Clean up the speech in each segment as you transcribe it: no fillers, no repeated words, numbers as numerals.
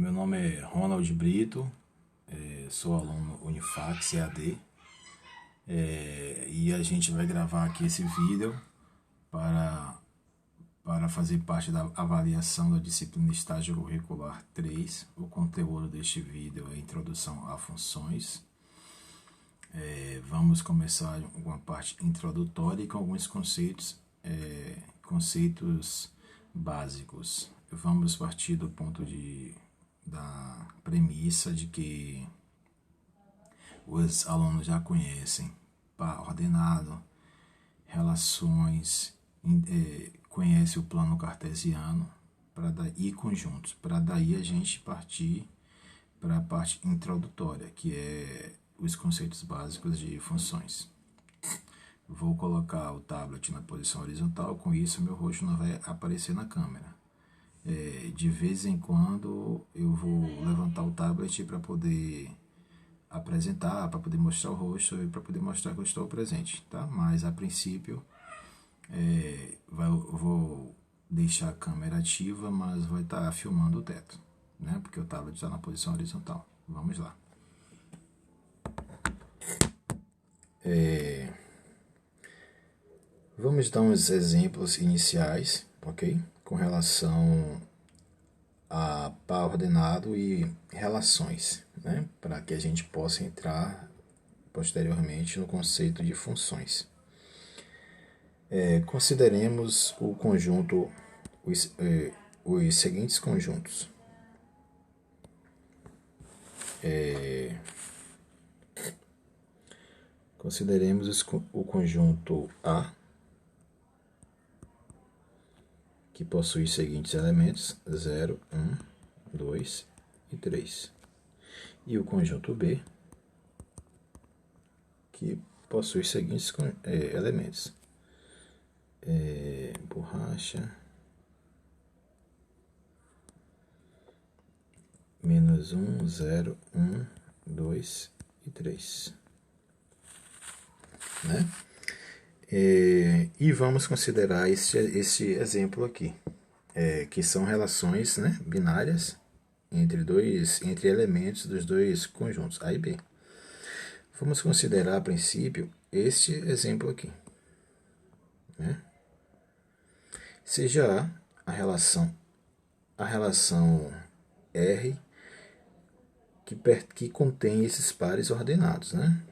Meu nome é Ronald Brito, sou aluno Unifax EAD, e a gente vai gravar aqui esse vídeo para fazer parte da avaliação da disciplina Estágio Curricular 3. O conteúdo deste vídeo é Introdução a Funções. Vamos começar com uma parte introdutória e com alguns conceitos básicos. Vamos partir do ponto da premissa de que os alunos já conhecem par ordenado, relações, conhece o plano cartesiano e conjuntos. Para daí a gente partir para a parte introdutória, que é os conceitos básicos de funções. Vou colocar o tablet na posição horizontal, com isso meu rosto não vai aparecer na câmera. De vez em quando eu vou levantar o tablet para poder apresentar, para poder mostrar o rosto e para poder mostrar que eu estou presente, tá? Mas a princípio vou deixar a câmera ativa, mas vai estar filmando o teto, né? Porque o tablet está na posição horizontal. Vamos lá. Vamos dar uns exemplos iniciais, ok? Com relação a par ordenado e relações, né? Para que a gente possa entrar posteriormente no conceito de funções. Consideremos o conjunto, os seguintes conjuntos. Consideremos o conjunto A, que possui os seguintes elementos: 0, 1, 2 e 3. E o conjunto B, que possui os seguintes elementos: borracha, menos 1, 0, 1, 2 e 3. Né? E vamos considerar esse exemplo aqui, que são relações, né, binárias entre elementos dos dois conjuntos A e B. Vamos considerar a princípio este exemplo aqui, né? Seja a relação R que contém esses pares ordenados, né?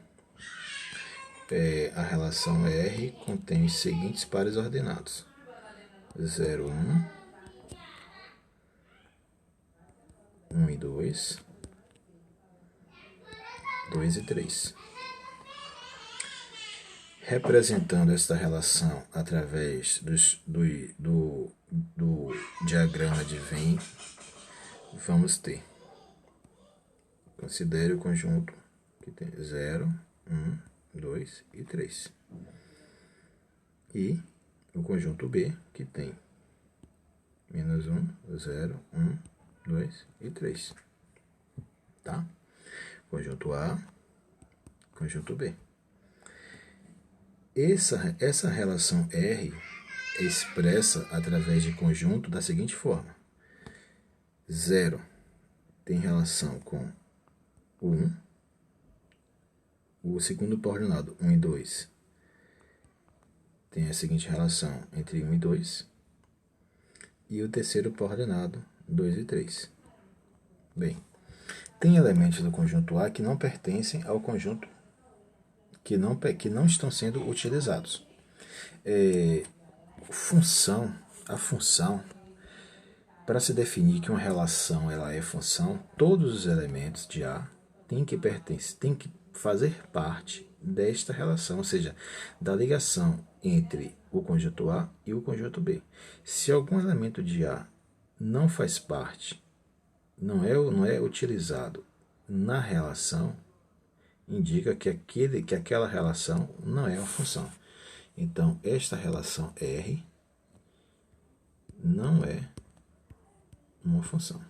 A relação R contém os seguintes pares ordenados: 0, 1, 1 e 2, 2 e 3. Representando esta relação através do diagrama de Venn, vamos ter, considere o conjunto que tem 0, 1, 2 e 3. E o conjunto B, que tem menos 1, 0, 1, 2 e 3. Tá? Conjunto A, conjunto B. Essa relação R é expressa através de conjunto da seguinte forma: 0 tem relação com o 1, o segundo par ordenado 1 e 2 tem a seguinte relação entre 1 e 2, e o terceiro par ordenado 2 e 3. Bem, tem elementos do conjunto A que não pertencem ao conjunto, que não estão sendo utilizados. A função, para se definir que uma relação ela é função, todos os elementos de A têm que fazer parte desta relação, ou seja, da ligação entre o conjunto A e o conjunto B. Se algum elemento de A não faz parte, não é utilizado na relação, indica que aquela relação não é uma função. Então, esta relação R não é uma função.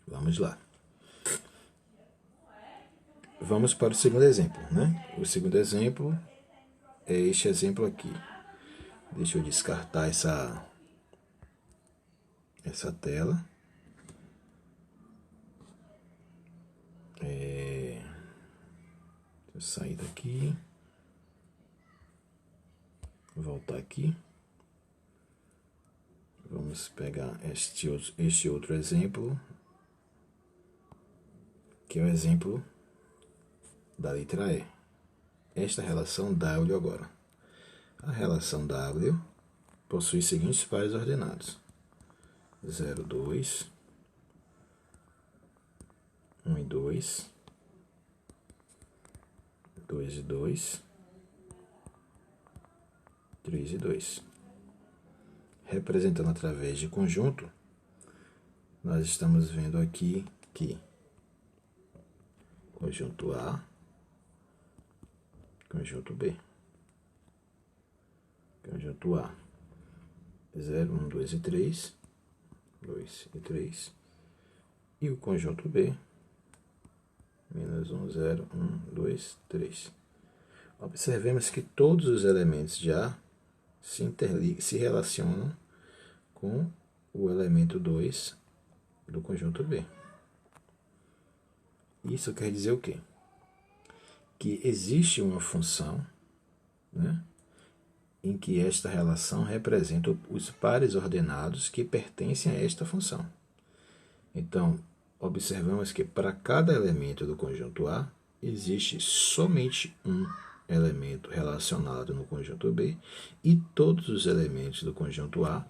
Vamos lá. vamos para o segundo exemplo, né? O segundo exemplo é este exemplo aqui. Deixa eu descartar essa tela. Deixa eu sair daqui. Voltar aqui. Vamos pegar este outro exemplo, que é o exemplo da letra E. Esta relação W agora. A relação W possui os seguintes pares ordenados: 0, 2, 1 e 2, 2 e 2, 3 e 2. Representando através de conjunto, nós estamos vendo aqui que conjunto A, conjunto B. Conjunto A, 0, 1, 2 e 3, 2 e 3. E o conjunto B, menos 1, 0, 1, 2, 3. Observemos que todos os elementos de A se relacionam com o elemento 2 do conjunto B. Isso quer dizer o quê? Que existe uma função, né, em que esta relação representa os pares ordenados que pertencem a esta função. Então, observamos que para cada elemento do conjunto A, existe somente um elemento relacionado no conjunto B e todos os elementos do conjunto A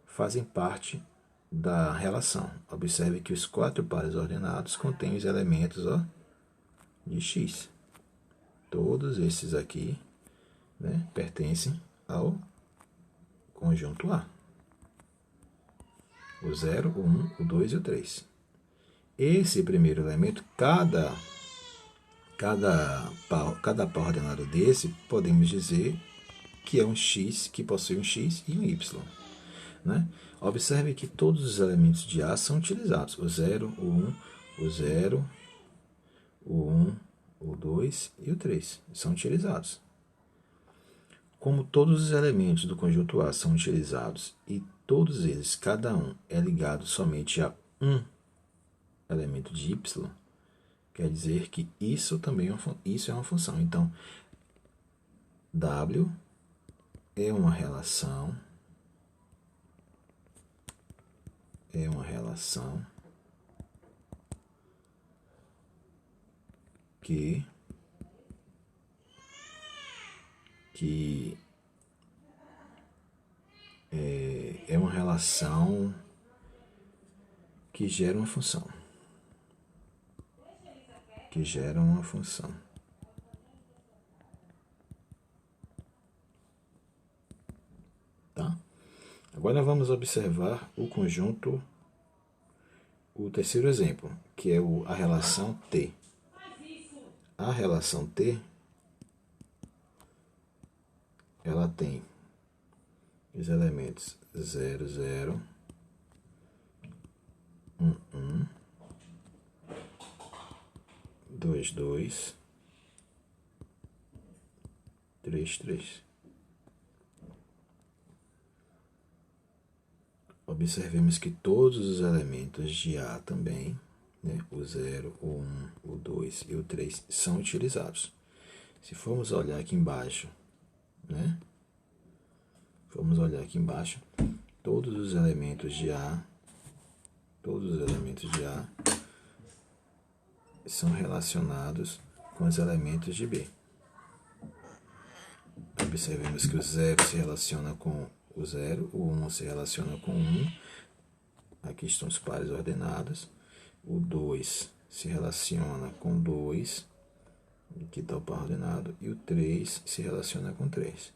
fazem parte da relação. Observe que os 4 pares ordenados contêm os elementos de X. Todos esses aqui, né, pertencem ao conjunto A. O 0, o 1, o 2 e o 3. Esse primeiro elemento, cada par ordenado desse, podemos dizer que é um X, que possui um X e um Y. Né? Observe que todos os elementos de A são utilizados. O 0, o 1, o 0, o 1, o 2 e o 3 são utilizados. Como todos os elementos do conjunto A são utilizados e todos eles, cada um, é ligado somente a um elemento de Y, quer dizer que isso também é uma função. Então, W é uma relação que é uma relação que gera uma função. Tá? Agora vamos observar o conjunto, o terceiro exemplo, que é a relação T. A relação T, ela tem os elementos 0, 0, 1, 1, 2, 2, 3, 3. Observemos que todos os elementos de A também, né, o 0, o 1, o 2 e o 3, são utilizados. Se formos olhar aqui embaixo, né, todos os elementos de A são relacionados com os elementos de B. Observemos que o 0 se relaciona com o 0, o 1 se relaciona com o 1. Aqui estão os pares ordenados. O 2 se relaciona com 2. Aqui está o par ordenado. E o 3 se relaciona com 3.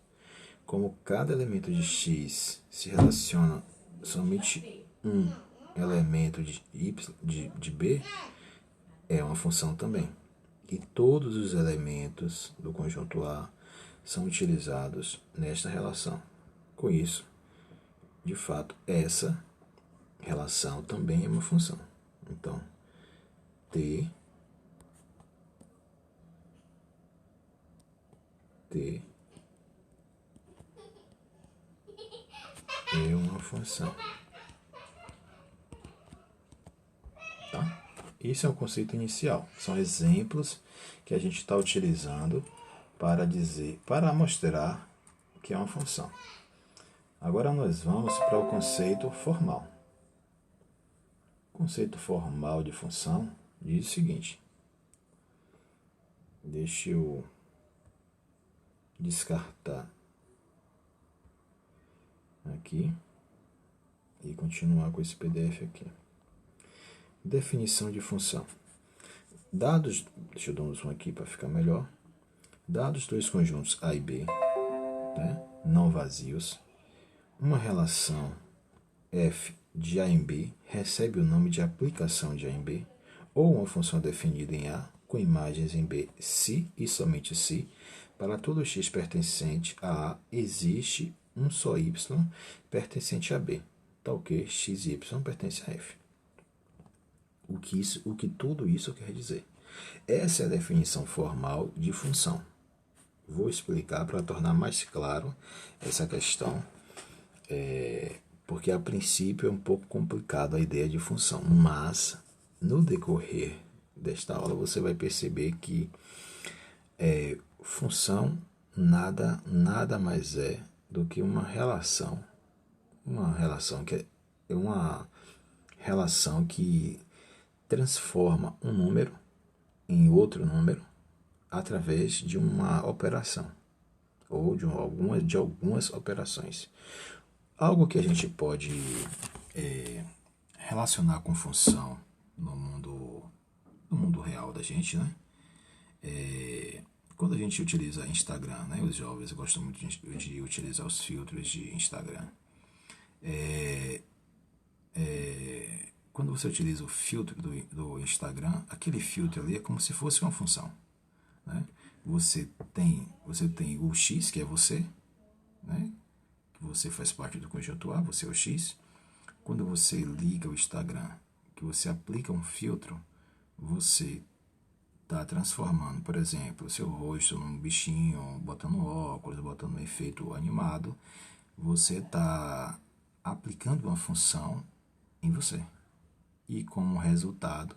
Como cada elemento de X se relaciona somente um elemento de B, é uma função também. E todos os elementos do conjunto A são utilizados nesta relação. Com isso, de fato, essa relação também é uma função. Então, T função. Tá? Esse é o conceito inicial. São exemplos que a gente está utilizando para mostrar que é uma função. Agora nós vamos para o conceito formal. O conceito formal de função diz o seguinte. Deixa eu descartar aqui e continuar com esse PDF aqui. Definição de função. Dados, deixa eu dar um zoom aqui para ficar melhor. Dados dois conjuntos A e B, né, não vazios, uma relação f de A em B recebe o nome de aplicação de A em B, ou uma função definida em A com imagens em B se e somente se, para todo x pertencente a A existe um só y pertencente a B, tal que x e y pertence a f. O que tudo isso quer dizer? Essa é a definição formal de função. Vou explicar para tornar mais claro essa questão, porque a princípio é um pouco complicado a ideia de função, mas no decorrer desta aula você vai perceber que função nada mais é do que uma relação que é uma relação que transforma um número em outro número através de uma operação ou de algumas operações. Algo que a gente pode relacionar com função no mundo real da gente, né? Quando a gente utiliza Instagram, né? Os jovens gostam muito de utilizar os filtros de Instagram. Quando você utiliza o filtro do Instagram, aquele filtro ali é como se fosse uma função, né? Você tem o X, que é você, né? Você faz parte do conjunto A, você é o X. Quando você liga o Instagram, que você aplica um filtro, você está transformando, por exemplo, o seu rosto num bichinho, botando óculos, botando um efeito animado. Você está aplicando uma função em você. E como resultado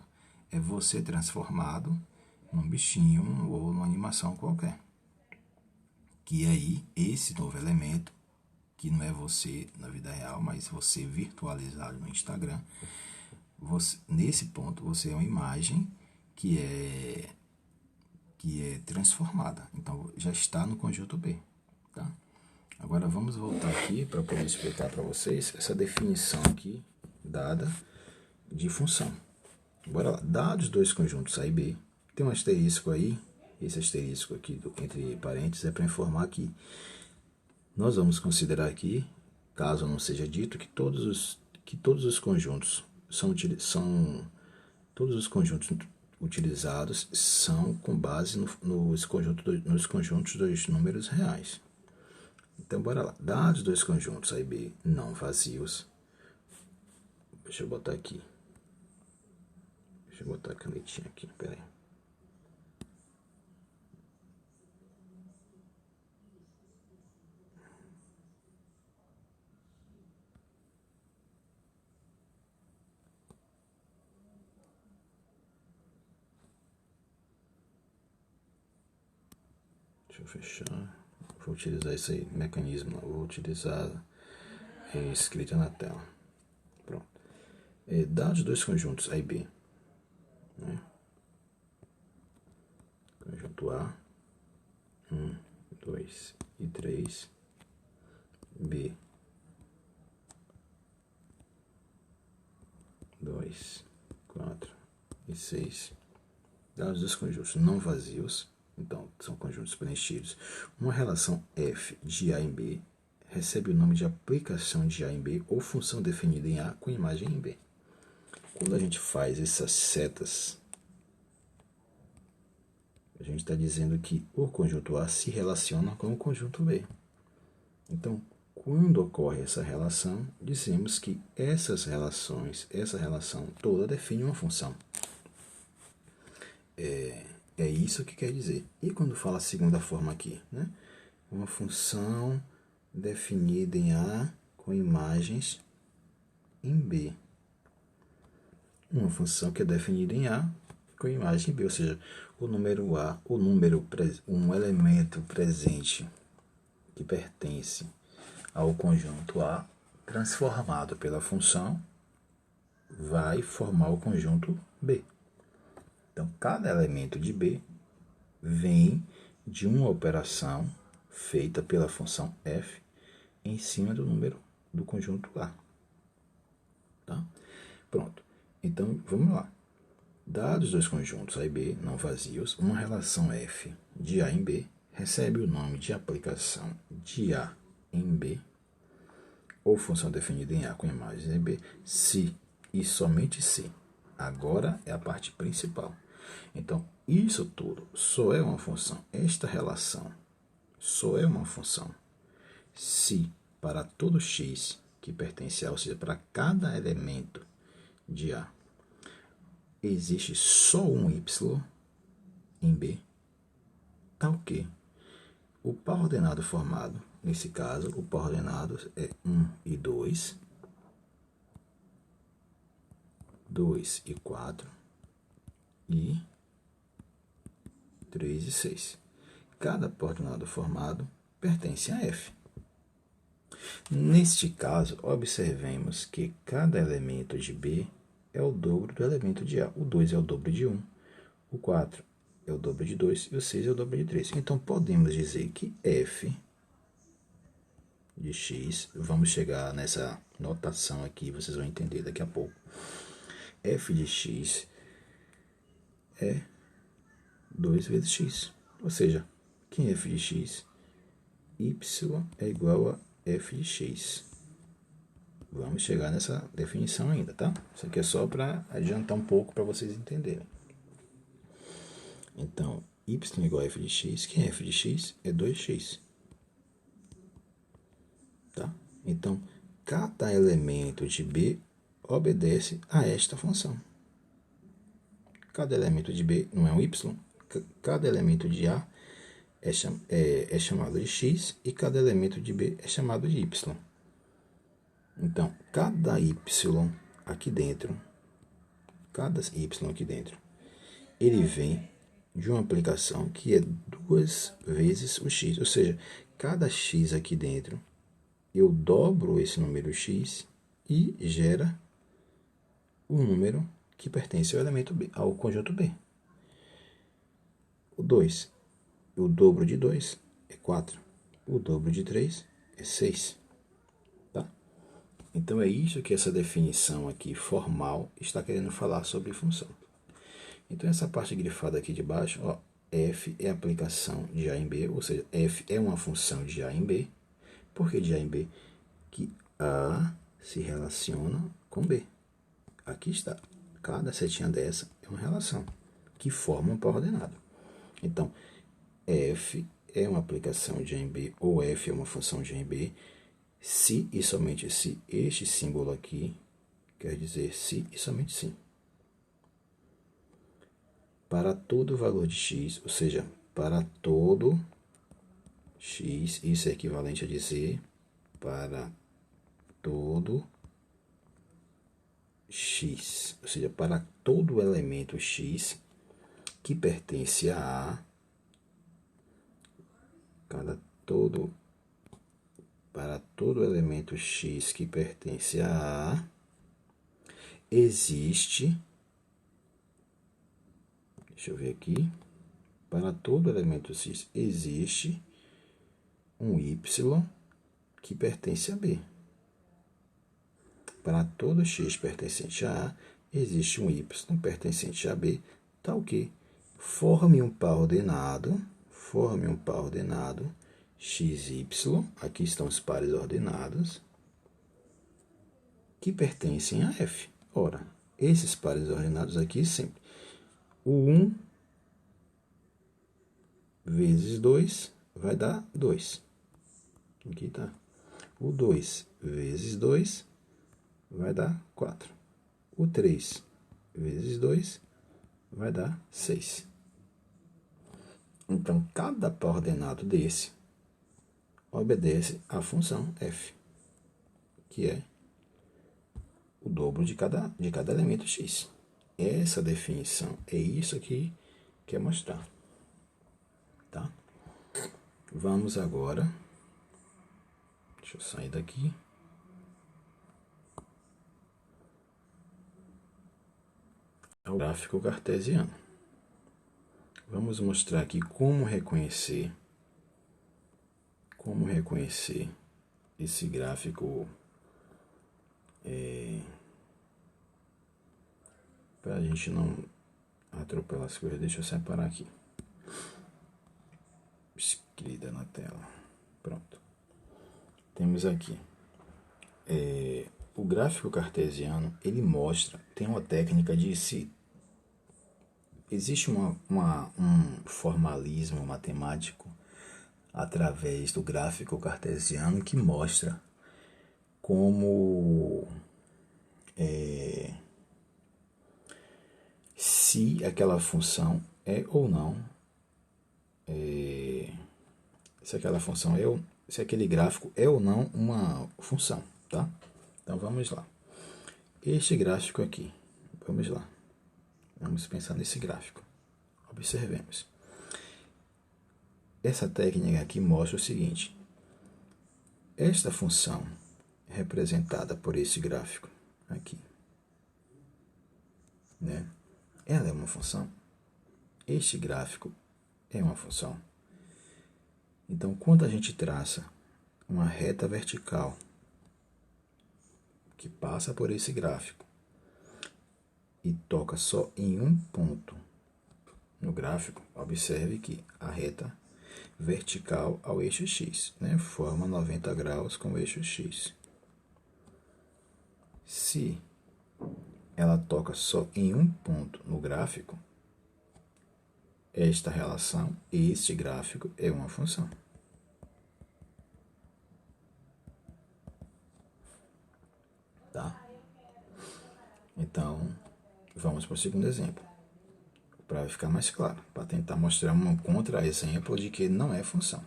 é você transformado num bichinho ou numa animação qualquer. Que aí, esse novo elemento, que não é você na vida real, mas você virtualizado no Instagram, nesse ponto você é uma imagem que é transformada. Então, já está no conjunto B. Tá? Agora, vamos voltar aqui para poder explicar para vocês essa definição aqui dada de função. Bora lá. Dados dois conjuntos A e B, tem um asterisco aí, esse asterisco aqui entre parênteses é para informar que nós vamos considerar aqui, caso não seja dito, que todos os conjuntos todos os conjuntos utilizados são com base nos conjuntos dos números reais. Então, bora lá. Dados dois conjuntos A e B não vazios. Deixa eu botar aqui. Deixa eu botar a canetinha aqui, peraí. Deixa eu fechar. Vou utilizar esse mecanismo. Vou utilizar escrita na tela. Pronto. Dados dois conjuntos A e B, né? Conjunto A, 1, 2 e 3, B, 2, 4 e 6. Dados dos conjuntos não vazios, então são conjuntos preenchidos. Uma relação f de A em B recebe o nome de aplicação de A em B ou função definida em A com imagem em B. Quando a gente faz essas setas, a gente está dizendo que o conjunto A se relaciona com o conjunto B. Então, quando ocorre essa relação, dizemos que essa relação toda define uma função. É isso que quer dizer. E quando fala a segunda forma aqui, né? Uma função definida em A com imagens em B. Uma função que é definida em A com imagem em B, ou seja, o número A, um elemento presente que pertence ao conjunto A, transformado pela função, vai formar o conjunto B. Então, cada elemento de B vem de uma operação feita pela função f em cima do número do conjunto A. Tá? Pronto. Então, vamos lá. Dados dois conjuntos A e B não vazios, uma relação f de A em B recebe o nome de aplicação de A em B, ou função definida em A com imagens em B, se e somente se. Agora é a parte principal. Então, isso tudo só é uma função. Esta relação só é uma função se para todo x que pertence a, ou seja, para cada elemento de A, existe só um y em B, tal que o par ordenado formado, nesse caso, o par ordenado é 1 e 2, 2 e 4 e 3 e 6. Cada par ordenado formado pertence a F. Neste caso, observemos que cada elemento de B é o dobro do elemento de A. O 2 é o dobro de 1, o 4 é o dobro de 2 e o 6 é o dobro de 3. Então, podemos dizer que f de x, vamos chegar nessa notação aqui, vocês vão entender daqui a pouco. F de x é 2 vezes x. Ou seja, que f de x, y é igual a f de x. Vamos chegar nessa definição ainda, tá? Isso aqui é só para adiantar um pouco para vocês entenderem. Então, y é igual a f de x. Quem é f de x? É 2x. Tá? Então, cada elemento de B obedece a esta função. Cada elemento de B não é um y. Cada elemento de A é chamado de x e cada elemento de B é chamado de y. Então, cada y aqui dentro, ele vem de uma aplicação que é 2 vezes o x. Ou seja, cada x aqui dentro, eu dobro esse número x e gera o número que pertence ao elemento B, ao conjunto B. O 2, o dobro de 2 é 4. O dobro de 3 é 6. Tá? Então, é isso que essa definição aqui formal está querendo falar sobre função. Então, essa parte grifada aqui de baixo, ó, f é a aplicação de A em B, ou seja, f é uma função de A em B. Por que de A em B? Que A se relaciona com B. Aqui está. Cada setinha dessa é uma relação que forma um par ordenado. Então, f é uma aplicação de A em B, ou f é uma função de A em B, se e somente se este símbolo aqui quer dizer se e somente se. Para todo valor de x, ou seja, para todo x, isso é equivalente a dizer para todo x, ou seja, para todo elemento x que pertence a A, para todo elemento x que pertence a A, existe, deixa eu ver aqui, para todo elemento x existe um y que pertence a B. Para todo x pertencente a A, existe um y pertencente a B, tal que forme um par ordenado, xy, aqui estão os pares ordenados, que pertencem a F. Ora, esses pares ordenados aqui sempre, o 1 vezes 2 vai dar 2. Aqui tá. O 2 vezes 2 vai dar 4. O 3 vezes 2 vai dar 6. Então, cada par ordenado desse obedece à função f. que é o dobro de cada elemento x. Essa definição é isso que quer mostrar. Tá? Vamos agora, deixa eu sair daqui. Ao gráfico cartesiano. Vamos mostrar aqui como reconhecer esse gráfico para a gente não atropelar as coisas. Deixa eu separar aqui. Escrita na tela. Pronto. Temos aqui o gráfico cartesiano. Ele mostra, tem uma técnica de se existe um formalismo matemático através do gráfico cartesiano que mostra como se aquela função é ou não, se aquele gráfico é ou não uma função, tá? Então vamos lá. Este gráfico aqui, vamos lá. Vamos pensar nesse gráfico. Observemos. Essa técnica aqui mostra o seguinte. Esta função representada por esse gráfico aqui, né? Ela é uma função. Este gráfico é uma função. Então, quando a gente traça uma reta vertical que passa por esse gráfico e toca só em um ponto no gráfico, observe que a reta vertical ao eixo x, né, forma 90 graus com o eixo x. Se ela toca só em um ponto no gráfico, esta relação, este gráfico, é uma função. Tá? Então, vamos para o segundo exemplo, para ficar mais claro, para tentar mostrar um contra-exemplo de que não é função.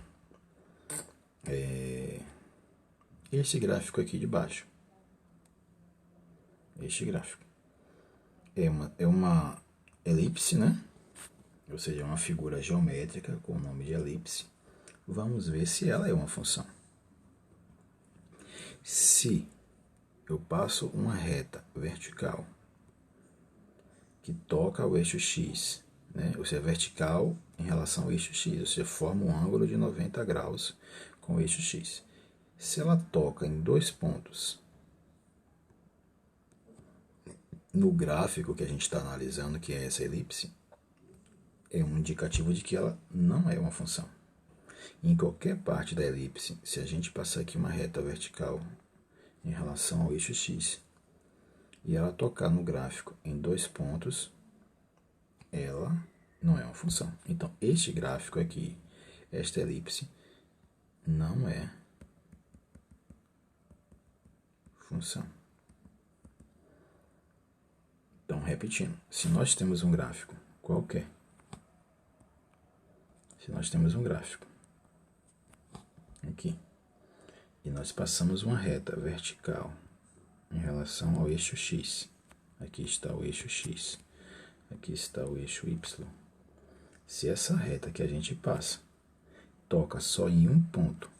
Este gráfico aqui de baixo, este gráfico, é uma elipse, né? Ou seja, uma figura geométrica com o nome de elipse. Vamos ver se ela é uma função. Se eu passo uma reta vertical que toca o eixo x, né? Ou seja, vertical em relação ao eixo x, ou seja, forma um ângulo de 90 graus com o eixo x. Se ela toca em dois pontos no gráfico que a gente está analisando, que é essa elipse, é um indicativo de que ela não é uma função. Em qualquer parte da elipse, se a gente passar aqui uma reta vertical em relação ao eixo x e ela tocar no gráfico em dois pontos, ela não é uma função. Então, este gráfico aqui, esta elipse, não é função. Então, repetindo, se nós temos um gráfico qualquer, se nós temos um gráfico aqui, e nós passamos uma reta vertical em relação ao eixo x, aqui está o eixo x, aqui está o eixo y. Se essa reta que a gente passa toca só em um ponto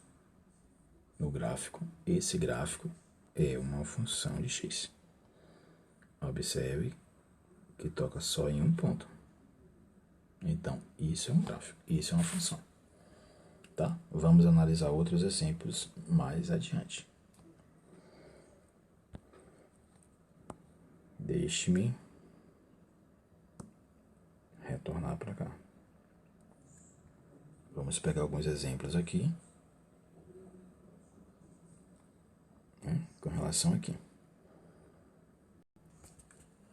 no gráfico, esse gráfico é uma função de x. Observe que toca só em um ponto. Então, isso é um gráfico, isso é uma função. Tá? Vamos analisar outros exemplos mais adiante. Deixe-me retornar para cá. Vamos pegar alguns exemplos aqui, né, com relação aqui.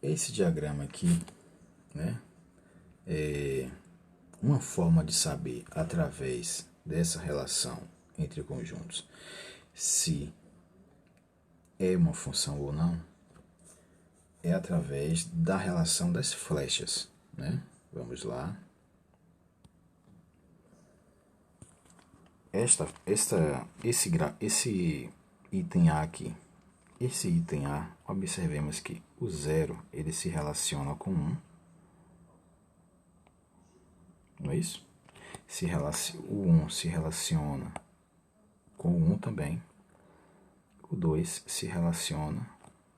Esse diagrama aqui, né, é uma forma de saber através dessa relação entre conjuntos se é uma função ou não, é através da relação das flechas, né? Vamos lá. Esse item A aqui, esse item A, observemos que o 0 ele se relaciona com 1, não é isso? O 1 se relaciona com o 1 também, o 2 se relaciona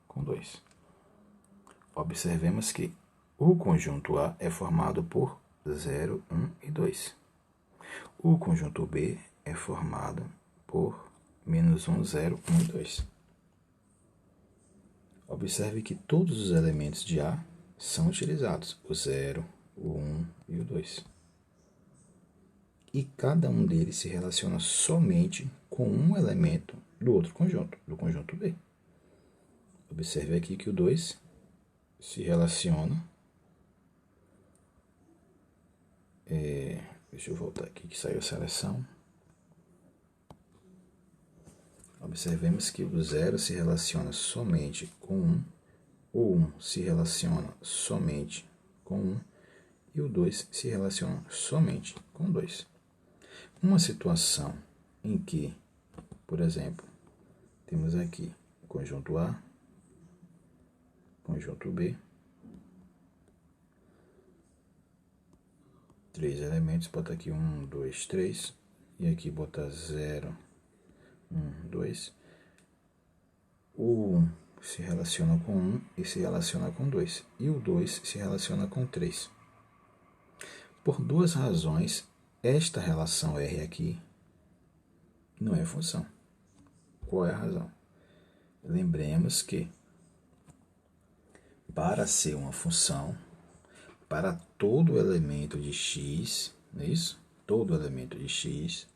com 2. Observemos que o conjunto A é formado por 0, 1 e 2. O conjunto B é formado por menos 1, 0, 1 e 2. Observe que todos os elementos de A são utilizados, o 0, o 1 e o 2. E cada um deles se relaciona somente com um elemento do outro conjunto, do conjunto B. Observe aqui que o 2 se relaciona... deixa eu voltar aqui que saiu a seleção. Observemos que o 0 se relaciona somente com 1, o 1 se relaciona somente com 1 e o 2 se relaciona somente com 2. Uma situação em que, por exemplo, temos aqui o conjunto A, conjunto B, 3 elementos, bota aqui 1, 2, 3, e aqui botar 0, 1, 2. O 1 se relaciona com 1 e se relaciona com 2, e o 2 se relaciona com 3. Por duas razões, esta relação R aqui não é função. Qual é a razão? Lembremos que para ser uma função, para todo elemento de x, não é isso? Todo elemento de x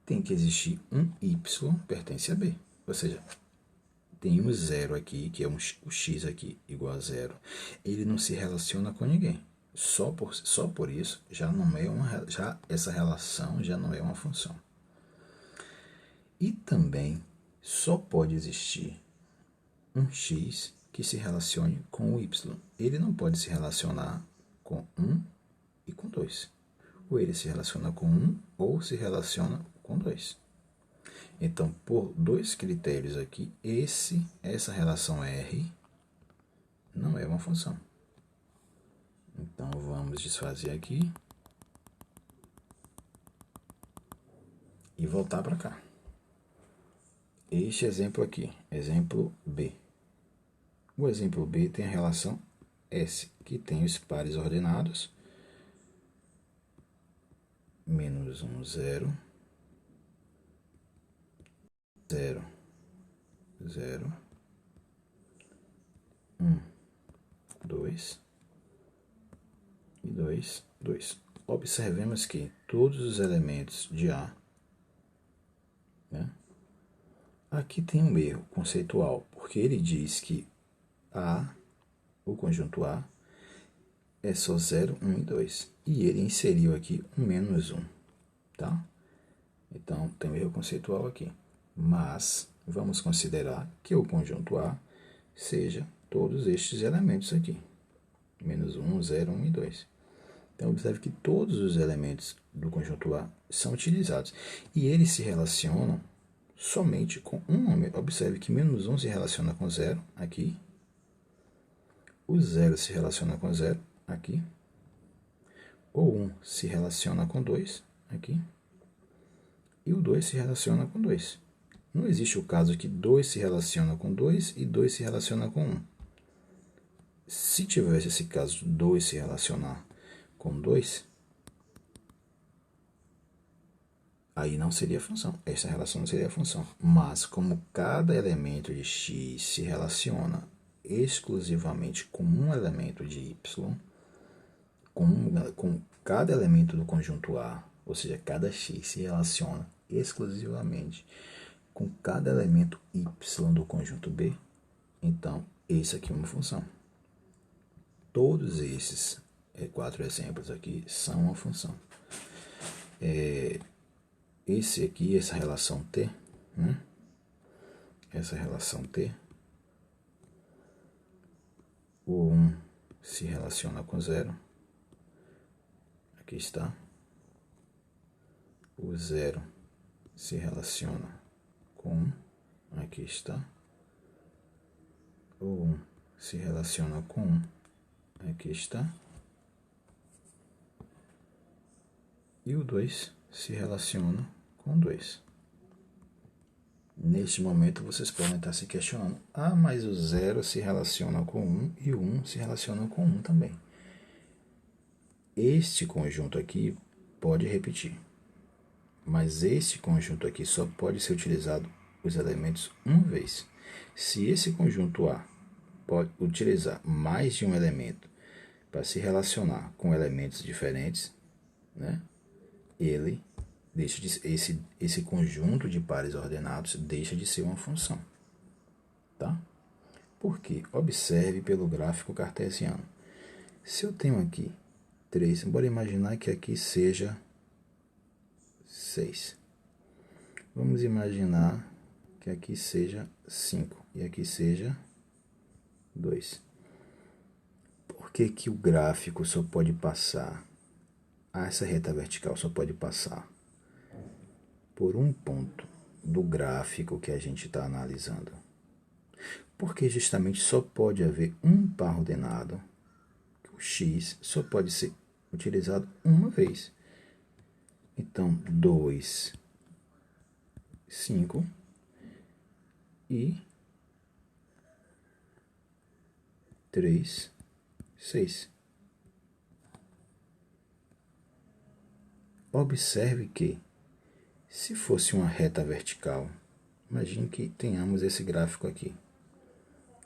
tem que existir um y pertence a b. Ou seja, tem um 0 aqui, que é o x aqui igual a 0. Ele não se relaciona com ninguém. Só por isso, já essa relação já não é uma função. E também só pode existir um x que se relacione com o y. Ele não pode se relacionar com 1 e com 2. Ou ele se relaciona com 1 ou se relaciona com 2. Então, por dois critérios aqui, essa relação R não é uma função. Então, vamos desfazer aqui e voltar para cá. Este exemplo aqui, exemplo B. O exemplo B tem a relação S, que tem os pares ordenados, menos 1, 0, 0, 0, 1, 2 e 2, 2. Observemos que todos os elementos de A, né? Aqui tem um erro conceitual, porque ele diz que A, o conjunto A, é só 0, 1 e 2. E ele inseriu aqui um menos 1, tá? Então, tem um erro conceitual aqui. Mas, vamos considerar que o conjunto A seja todos estes elementos aqui. Menos 1, 0, 1 e 2. Então, observe que todos os elementos do conjunto A são utilizados. E eles se relacionam somente com um número. Observe que menos 1 se relaciona com 0 aqui. O 0 se relaciona com 0 aqui. O 1 se relaciona com 2 aqui. E o 2 se relaciona com 2. Não existe o caso que 2 se relaciona com 2 e 2 se relaciona com 1. Se tivesse esse caso de 2 se relacionar com 2, aí não seria função. Essa relação não seria função. Mas como cada elemento de x se relaciona exclusivamente com um elemento de y, com cada elemento do conjunto A, ou seja, cada x se relaciona exclusivamente com cada elemento y do conjunto B, então esse aqui é uma função. Todos esses 4 exemplos aqui são uma função. Esse aqui, essa relação T, né? Essa relação T, o 1 se relaciona com 0, aqui está. O 0 se relaciona com 1, aqui está. O 1 se relaciona com 1. Aqui está. E o 2 se relaciona com 2. Neste momento, vocês podem estar se questionando. Ah, mas o 0 se relaciona com 1 e o 1 se relaciona com 1 também. Este conjunto aqui pode repetir. Mas este conjunto aqui só pode ser utilizado os elementos uma vez. Se esse conjunto A pode utilizar mais de um elemento para se relacionar com elementos diferentes, né? Ele deixa de esse conjunto de pares ordenados deixa de ser uma função, tá? Por quê? Observe pelo gráfico cartesiano. Se eu tenho aqui 3, bora imaginar que aqui seja 6. Vamos imaginar que aqui seja 5 e aqui seja 2. Por que que o gráfico só pode passar, essa reta vertical só pode passar por um ponto do gráfico que a gente está analisando? Porque justamente só pode haver um par ordenado, o x só pode ser utilizado uma vez. Então, 2, 5 e 3, 6. Observe que, se fosse uma reta vertical, imagine que tenhamos esse gráfico aqui.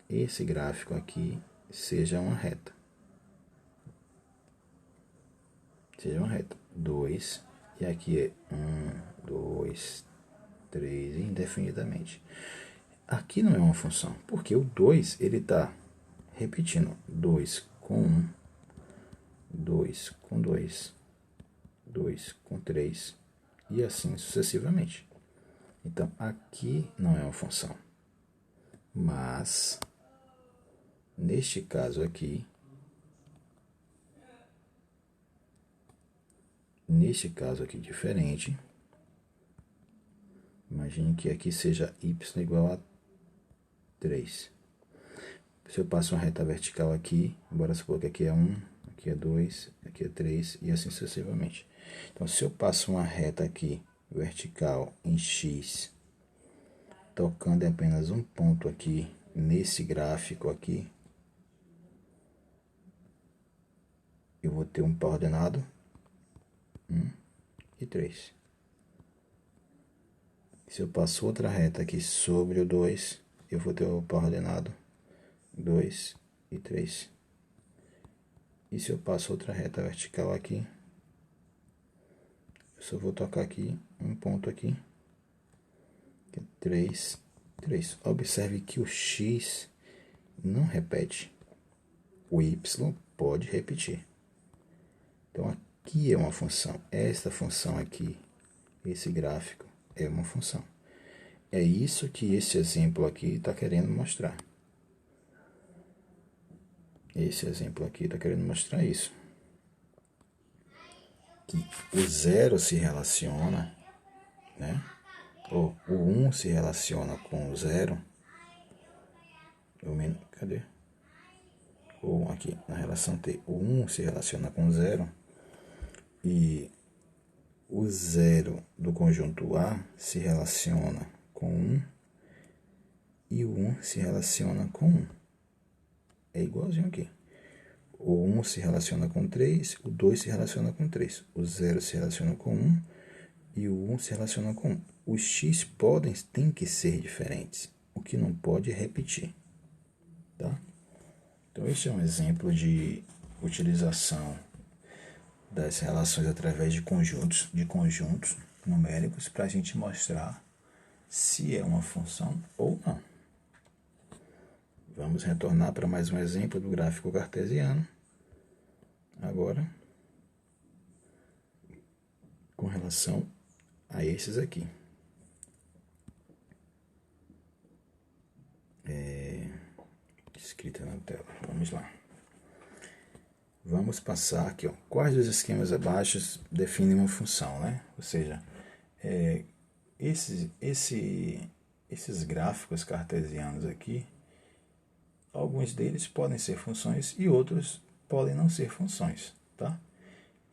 Esse gráfico aqui seja uma reta. Seja uma reta. 2, e aqui é 1, 2, 3, indefinidamente. Aqui não é uma função, porque o 2 ele está repetindo 2 com 1, 2 com 2, 2 com 3 e assim sucessivamente. Então aqui não é uma função, mas neste caso aqui, diferente, imagine que aqui seja y igual a 3. Se eu passo uma reta vertical aqui, bora supor que aqui é 1, aqui é 2, aqui é 3 e assim sucessivamente. Então, se eu passo uma reta aqui vertical em x, tocando em apenas um ponto aqui, nesse gráfico aqui, eu vou ter um par ordenado 1 e 3. Se eu passo outra reta aqui sobre o 2, eu vou ter o par ordenado 2 e 3. E se eu passo outra reta vertical aqui, eu só vou tocar aqui um ponto aqui, que é 3, 3. Observe que o x não repete, o y pode repetir. Então aqui é uma função, esta função aqui, esse gráfico é uma função. É isso que esse exemplo aqui está querendo mostrar. Esse exemplo aqui está querendo mostrar isso. Que o 0 se relaciona, né? Ou o 1 se relaciona com o 0. Cadê? Ou aqui, na relação T, o 1 se relaciona com o 0. E o 0 do conjunto A se relaciona com 1. E o 1 se relaciona com 1. É igualzinho aqui. O 1 se relaciona com 3, o 2 se relaciona com 3. O 0 se relaciona com 1 e o 1 se relaciona com 1. Os x têm que ser diferentes. O que não pode é repetir. Tá? Então, este é um exemplo de utilização das relações através de conjuntos numéricos para a gente mostrar se é uma função ou não. Vamos retornar para mais um exemplo do gráfico cartesiano. Agora, com relação a esses aqui. Escrita na tela. Vamos lá. Vamos passar aqui, ó. Quais dos esquemas abaixo definem uma função, né? Ou seja, esses gráficos cartesianos aqui, Alguns deles podem ser funções e outros podem não ser funções, tá?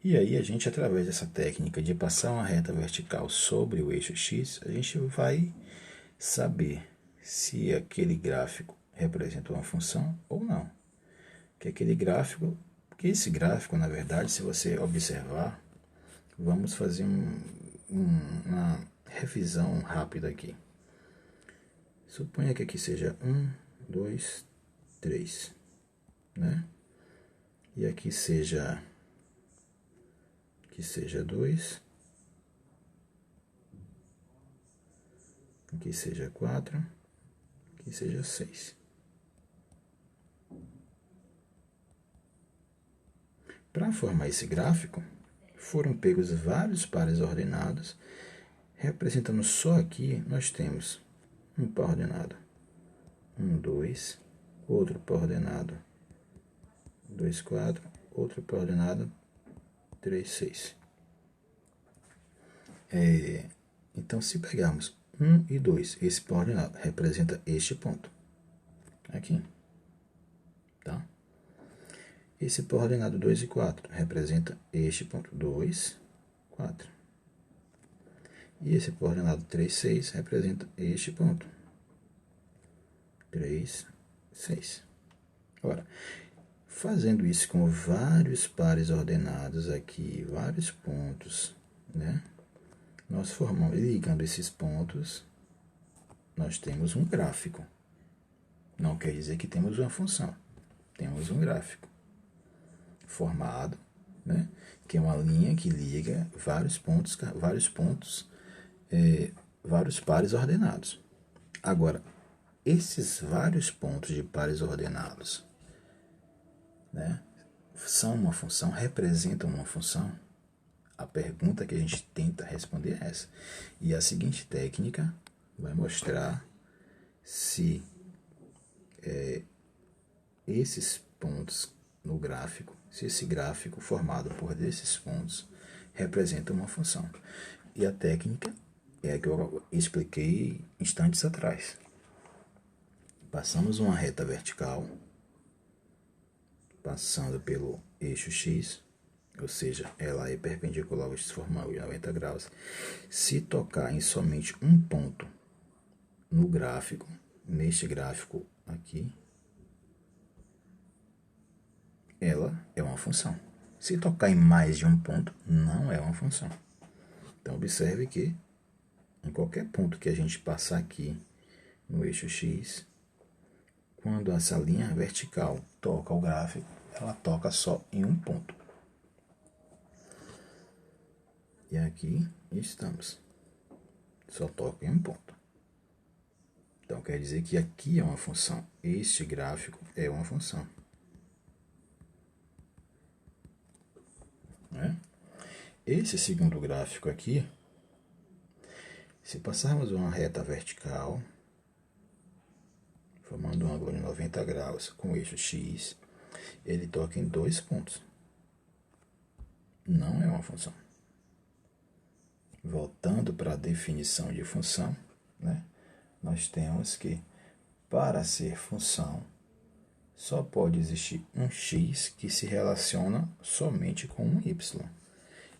E aí a gente, através dessa técnica de passar uma reta vertical sobre o eixo X, a gente vai saber se aquele gráfico representa uma função ou não. Que aquele gráfico, porque esse gráfico, na verdade, se você observar, vamos fazer uma revisão rápida aqui. Suponha que aqui seja 1, 2, 3, né? E aqui seja 2, aqui seja 4, aqui seja 6. Para formar esse gráfico, foram pegos vários pares ordenados, representando só aqui, nós temos um par ordenado 1, 2, outro par ordenado 2, 4, outro par ordenado 3, 6. Então, se pegarmos 1 e 2, esse par ordenado representa este ponto aqui, tá? Esse par ordenado 2 e 4 representa este ponto 2, 4. E esse par ordenado 3, 6 representa este ponto 3, 6. Ora, fazendo isso com vários pares ordenados aqui, vários pontos, né? Nós formamos, ligando esses pontos, nós temos um gráfico. Não quer dizer que temos uma função. Temos um gráfico formado, né? Que é uma linha que liga vários pares ordenados. Agora, esses vários pontos de pares ordenados, né, são uma função, representam uma função? A pergunta que a gente tenta responder é essa. E a seguinte técnica vai mostrar se esses pontos no gráfico, se esse gráfico formado por desses pontos representa uma função. E a técnica é a que eu expliquei instantes atrás. Passamos uma reta vertical, passando pelo eixo X, ou seja, ela é perpendicular ao eixo formal de 90 graus. Se tocar em somente um ponto no gráfico, neste gráfico aqui, ela é uma função. Se tocar em mais de um ponto, não é uma função. Então, observe que em qualquer ponto que a gente passar aqui no eixo X, quando essa linha vertical toca o gráfico, ela toca só em um ponto. E aqui estamos. Só toca em um ponto. Então, quer dizer que aqui é uma função. Este gráfico é uma função. Né? Esse segundo gráfico aqui, se passarmos uma reta vertical, formando um ângulo de 90 graus com o eixo X, ele toca em dois pontos. Não é uma função. Voltando para a definição de função, né, nós temos que, para ser função, só pode existir um x que se relaciona somente com um y.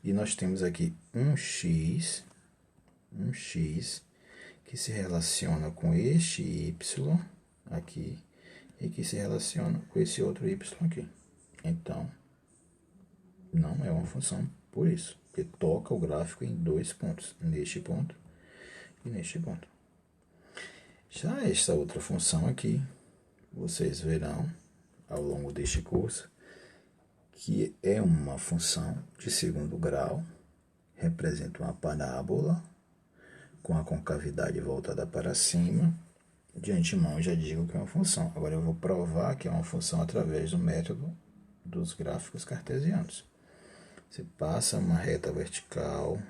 E nós temos aqui um x que se relaciona com este y aqui e que se relaciona com esse outro y aqui. Então, não é uma função por isso, porque toca o gráfico em dois pontos, neste ponto e neste ponto. Já esta outra função aqui, vocês verão ao longo deste curso, que é uma função de segundo grau, representa uma parábola com a concavidade voltada para cima. De antemão já digo que é uma função. Agora eu vou provar que é uma função através do método dos gráficos cartesianos. Você passa uma reta vertical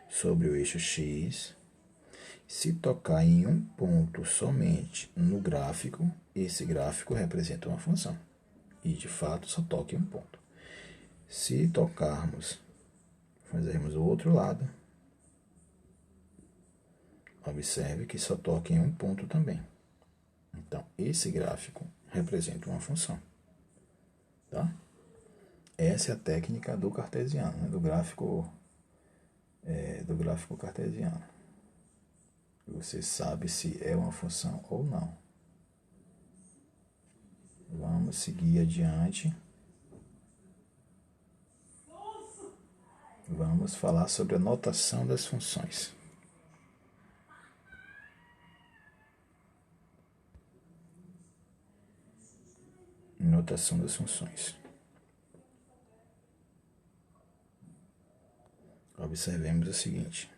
sobre o eixo X. Se tocar em um ponto somente no gráfico, esse gráfico representa uma função. E, de fato, só toca em um ponto. Se tocarmos, fazermos o outro lado, observe que só toca em um ponto também. Então, esse gráfico representa uma função. Tá? Essa é a técnica do cartesiano, né? do gráfico cartesiano. Você sabe se é uma função ou não. Vamos seguir adiante. Vamos falar sobre a notação das funções. Notação das funções. Observemos o seguinte.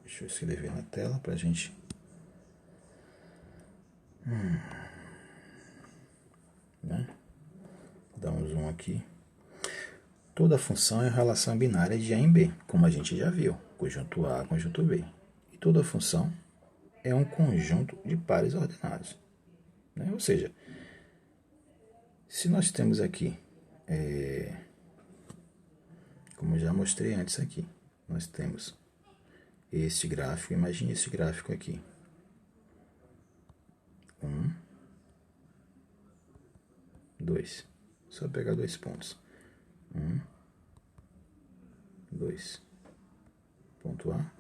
Deixa eu escrever na tela para a gente... Né? Dar um zoom aqui. Toda função é uma relação binária de A em B, como a gente já viu. Conjunto A, conjunto B. E toda função é um conjunto de pares ordenados. Né? Ou seja, se nós temos aqui, como já mostrei antes aqui, nós temos este gráfico, imagine esse gráfico aqui. 1, 2. Só pegar 2 pontos. 1, 2. Ponto A.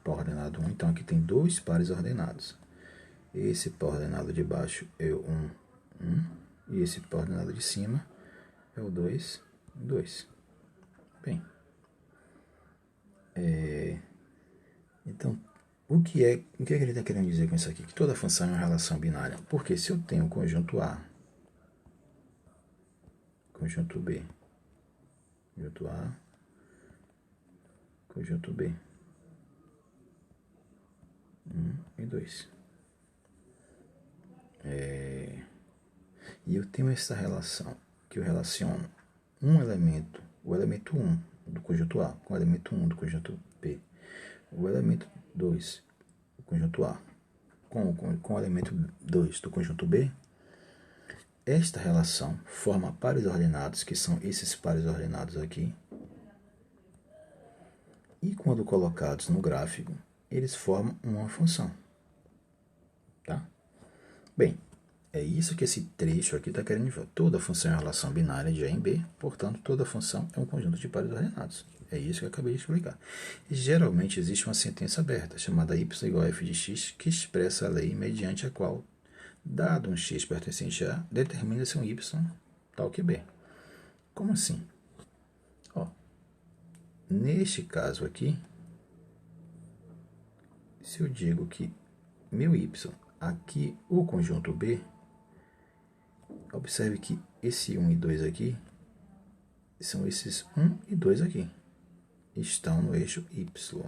Par ordenado 1. Então aqui tem 2 pares ordenados. Esse par ordenado de baixo é o 1, 1. E esse par ordenado de cima é o 2, 2. Bem. Então, o que é que ele está querendo dizer com isso aqui? Que toda função é uma relação binária. Porque se eu tenho conjunto A, conjunto B, conjunto A, conjunto B, 1 e 2. E eu tenho essa relação, que eu relaciono um elemento, o elemento 1 do conjunto A, com o elemento 1 do conjunto B, o elemento 2 do conjunto A, com o elemento 2 do conjunto B. Esta relação forma pares ordenados, que são esses pares ordenados aqui. E quando colocados no gráfico, eles formam uma função. Tá? Bem, é isso que esse trecho aqui está querendo dizer. Toda função é uma relação binária de A em B, portanto, toda função é um conjunto de pares ordenados. É isso que eu acabei de explicar. E, geralmente existe uma sentença aberta, chamada y igual a f de x, que expressa a lei mediante a qual, dado um x pertencente a A, determina-se um y tal que B. Como assim? Neste caso aqui, se eu digo que meu y, aqui o conjunto B, observe que esse 1 e 2 aqui, são esses 1 e 2 aqui, estão no eixo y.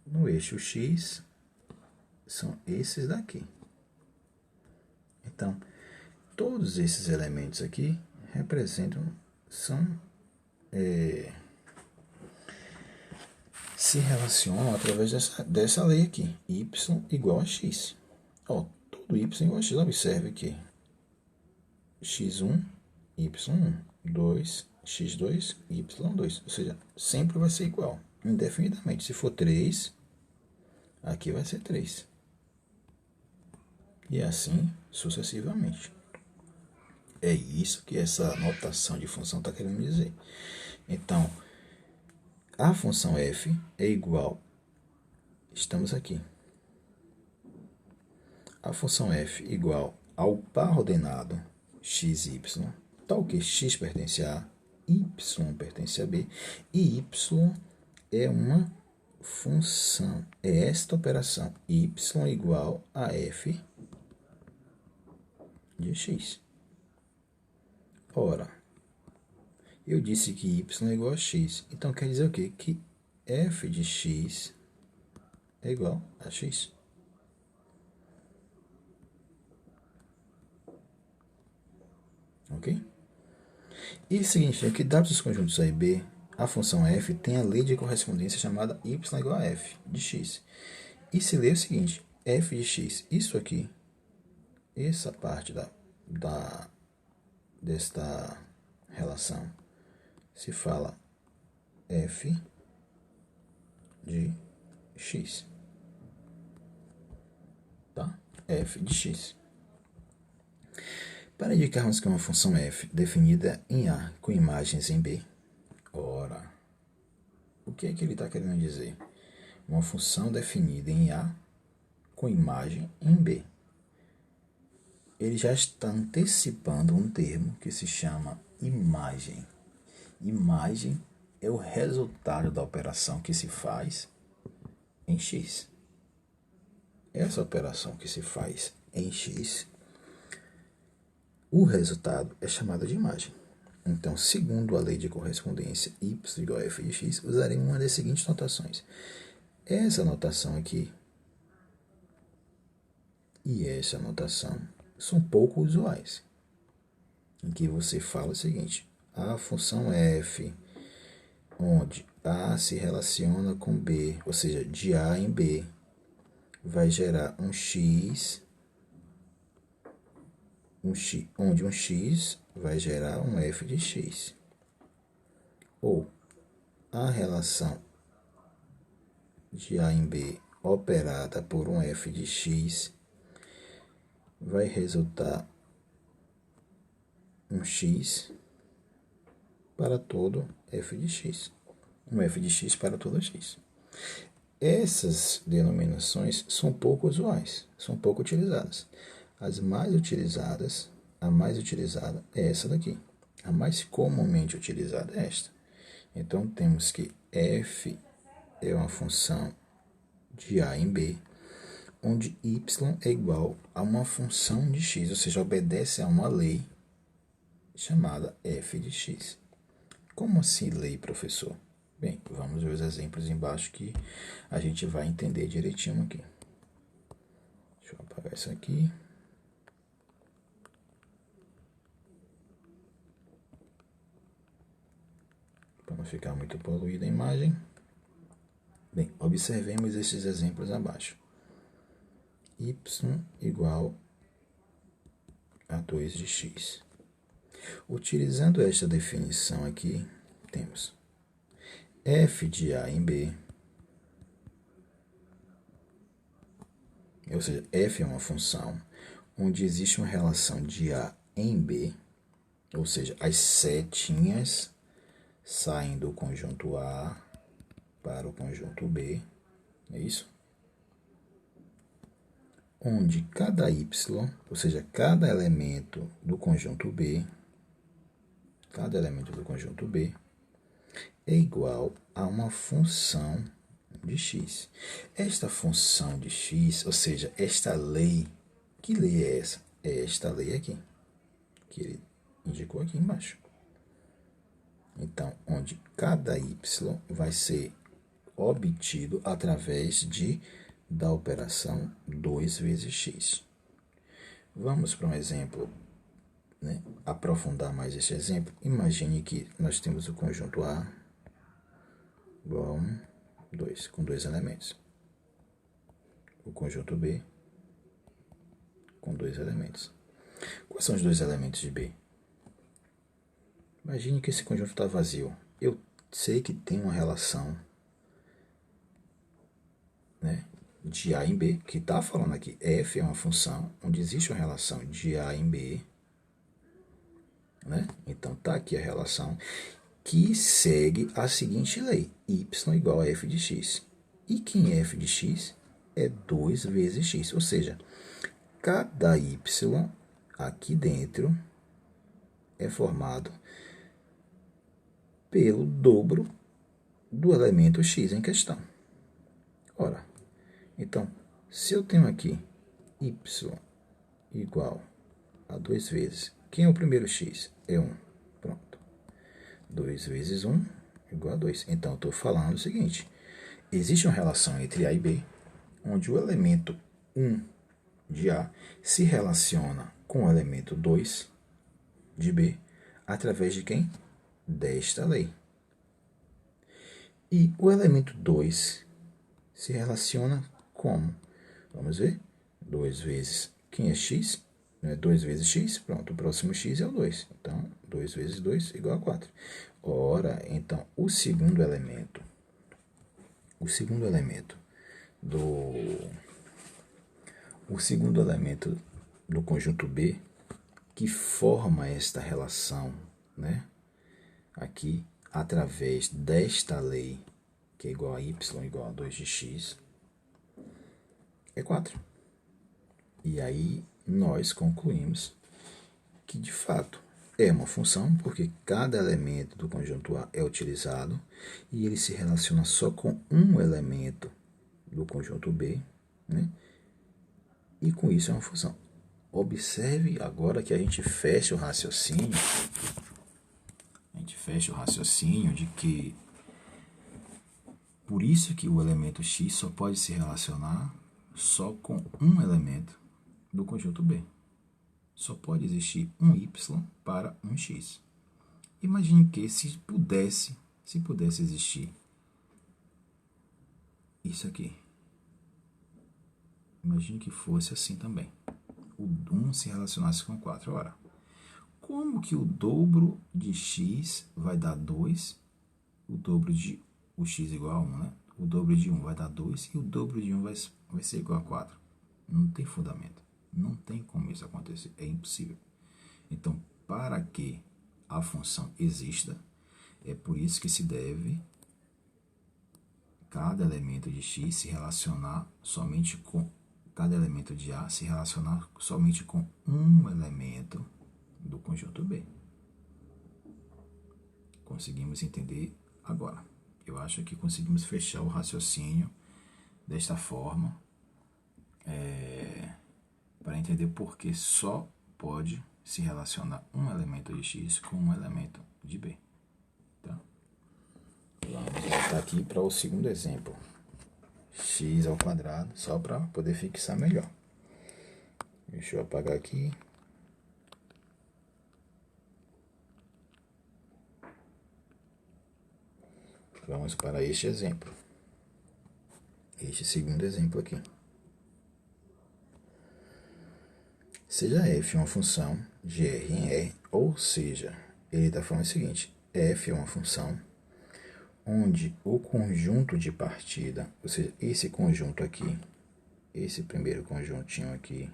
No eixo x, são esses daqui. Então, todos esses elementos aqui representam, se relacionam através dessa lei aqui, y igual a x. Todo y igual a x, observe que x1, y1, 2, x2, y2. Ou seja, sempre vai ser igual, indefinidamente. Se for 3, aqui vai ser 3. E assim sucessivamente. É isso que essa notação de função está querendo dizer. Então, a função f é igual, estamos aqui, a função f igual ao par ordenado x e y, tal que x pertence a A, y pertence a B, e y é uma função, é esta operação, y igual a f de x. Ora, eu disse que y é igual a x. Então, quer dizer o quê? Que f de x é igual a x. Ok? Isso significa que, dados os conjuntos A e B, a função f tem a lei de correspondência chamada y igual a f de x. E se lê o seguinte, f de x, isso aqui, essa parte desta relação, se fala f de x. Tá? f de x. Para indicarmos que uma função f definida em A com imagens em B, ora, o que é que ele está querendo dizer? Uma função definida em A com imagem em B. Ele já está antecipando um termo que se chama imagem. Imagem é o resultado da operação que se faz em x. Essa operação que se faz em x, o resultado é chamado de imagem. Então, segundo a lei de correspondência y igual a f de x, usaremos uma das seguintes notações. Essa notação aqui e essa notação são pouco usuais, em que você fala o seguinte: a função f, onde A se relaciona com B, ou seja, de A em B, vai gerar um x, onde um x vai gerar um f de x. Ou a relação de A em B operada por um f de x vai resultar um x para todo f de x. Um f de x para todo x. Essas denominações são pouco usuais, são pouco utilizadas. A mais utilizada é essa daqui. A mais comumente utilizada é esta. Então, temos que f é uma função de A em B, onde y é igual a uma função de x, ou seja, obedece a uma lei chamada f de x. Como assim lei, professor? Bem, vamos ver os exemplos embaixo que a gente vai entender direitinho aqui. Deixa eu apagar isso aqui. Para não ficar muito poluída a imagem. Bem, observemos esses exemplos abaixo. Y igual a 2 de x. Utilizando esta definição aqui, temos f de A em B, ou seja, f é uma função onde existe uma relação de A em B, ou seja, as setinhas saem do conjunto A para o conjunto B, é isso? Onde cada y, ou seja, cada elemento do conjunto B, é igual a uma função de x. Esta função de x, ou seja, esta lei, que lei é essa? É esta lei aqui, que ele indicou aqui embaixo. Então, onde cada y vai ser obtido através da operação 2 vezes x. Vamos para um exemplo, né? Aprofundar mais esse exemplo. Imagine que nós temos o conjunto A igual a 1, 2, com 2 elementos. O conjunto B com 2 elementos. Quais são os 2 elementos de B? Imagine que esse conjunto está vazio. Eu sei que tem uma relação, né, de A em B, que está falando aqui. F é uma função onde existe uma relação de A em B. Né? Então, está aqui a relação que segue a seguinte lei. Y igual a f de x. E quem é f de x? É 2 vezes x. Ou seja, cada y aqui dentro é formado pelo dobro do elemento x em questão. Ora, então, se eu tenho aqui y igual a 2 vezes, quem é o primeiro x? É 1. Pronto. 2 vezes 1 igual a 2. Então, eu estou falando o seguinte. Existe uma relação entre A e B, onde o elemento 1 de A se relaciona com o elemento 2 de B, através de quem? Desta lei. E o elemento 2 se relaciona como? Vamos ver. 2 vezes, quem é x? 2 vezes x, pronto, o próximo x é o 2. Então, 2 vezes 2 igual a 4. Ora, então, o segundo elemento o segundo elemento do conjunto B que forma esta relação, né? Aqui, através desta lei, que é igual a y igual a 2 de x, é 4. E aí nós concluímos que, de fato, é uma função, porque cada elemento do conjunto A é utilizado e ele se relaciona só com um elemento do conjunto B, né? E com isso é uma função. Observe agora que a gente fecha o raciocínio. A gente fecha o raciocínio de que por isso que o elemento x só pode se relacionar só com um elemento do conjunto B. Só pode existir um y para um x. Imagine que se pudesse existir isso aqui. Imagine que fosse assim também. O 1 se relacionasse com 4. Ora, como que o dobro de x vai dar 2? O dobro de o x igual a 1, né? O dobro de 1 vai dar 2 e o dobro de 1 vai ser igual a 4. Não tem fundamento. Não tem como isso acontecer. É impossível. Então, para que a função exista, é por isso que se deve cada elemento de x se relacionar somente com cada elemento de A se relacionar somente com um elemento do conjunto B. Conseguimos entender agora. Eu acho que conseguimos fechar o raciocínio desta forma, para entender por que só pode se relacionar um elemento de x com um elemento de B. Tá? Vamos voltar aqui para o segundo exemplo. X ao quadrado, só para poder fixar melhor. Deixa eu apagar aqui. Vamos para este exemplo. Este segundo exemplo aqui. Seja f uma função de R em R, ou seja, ele está falando o seguinte: f é uma função onde o conjunto de partida, ou seja, esse conjunto aqui, esse primeiro conjuntinho aqui,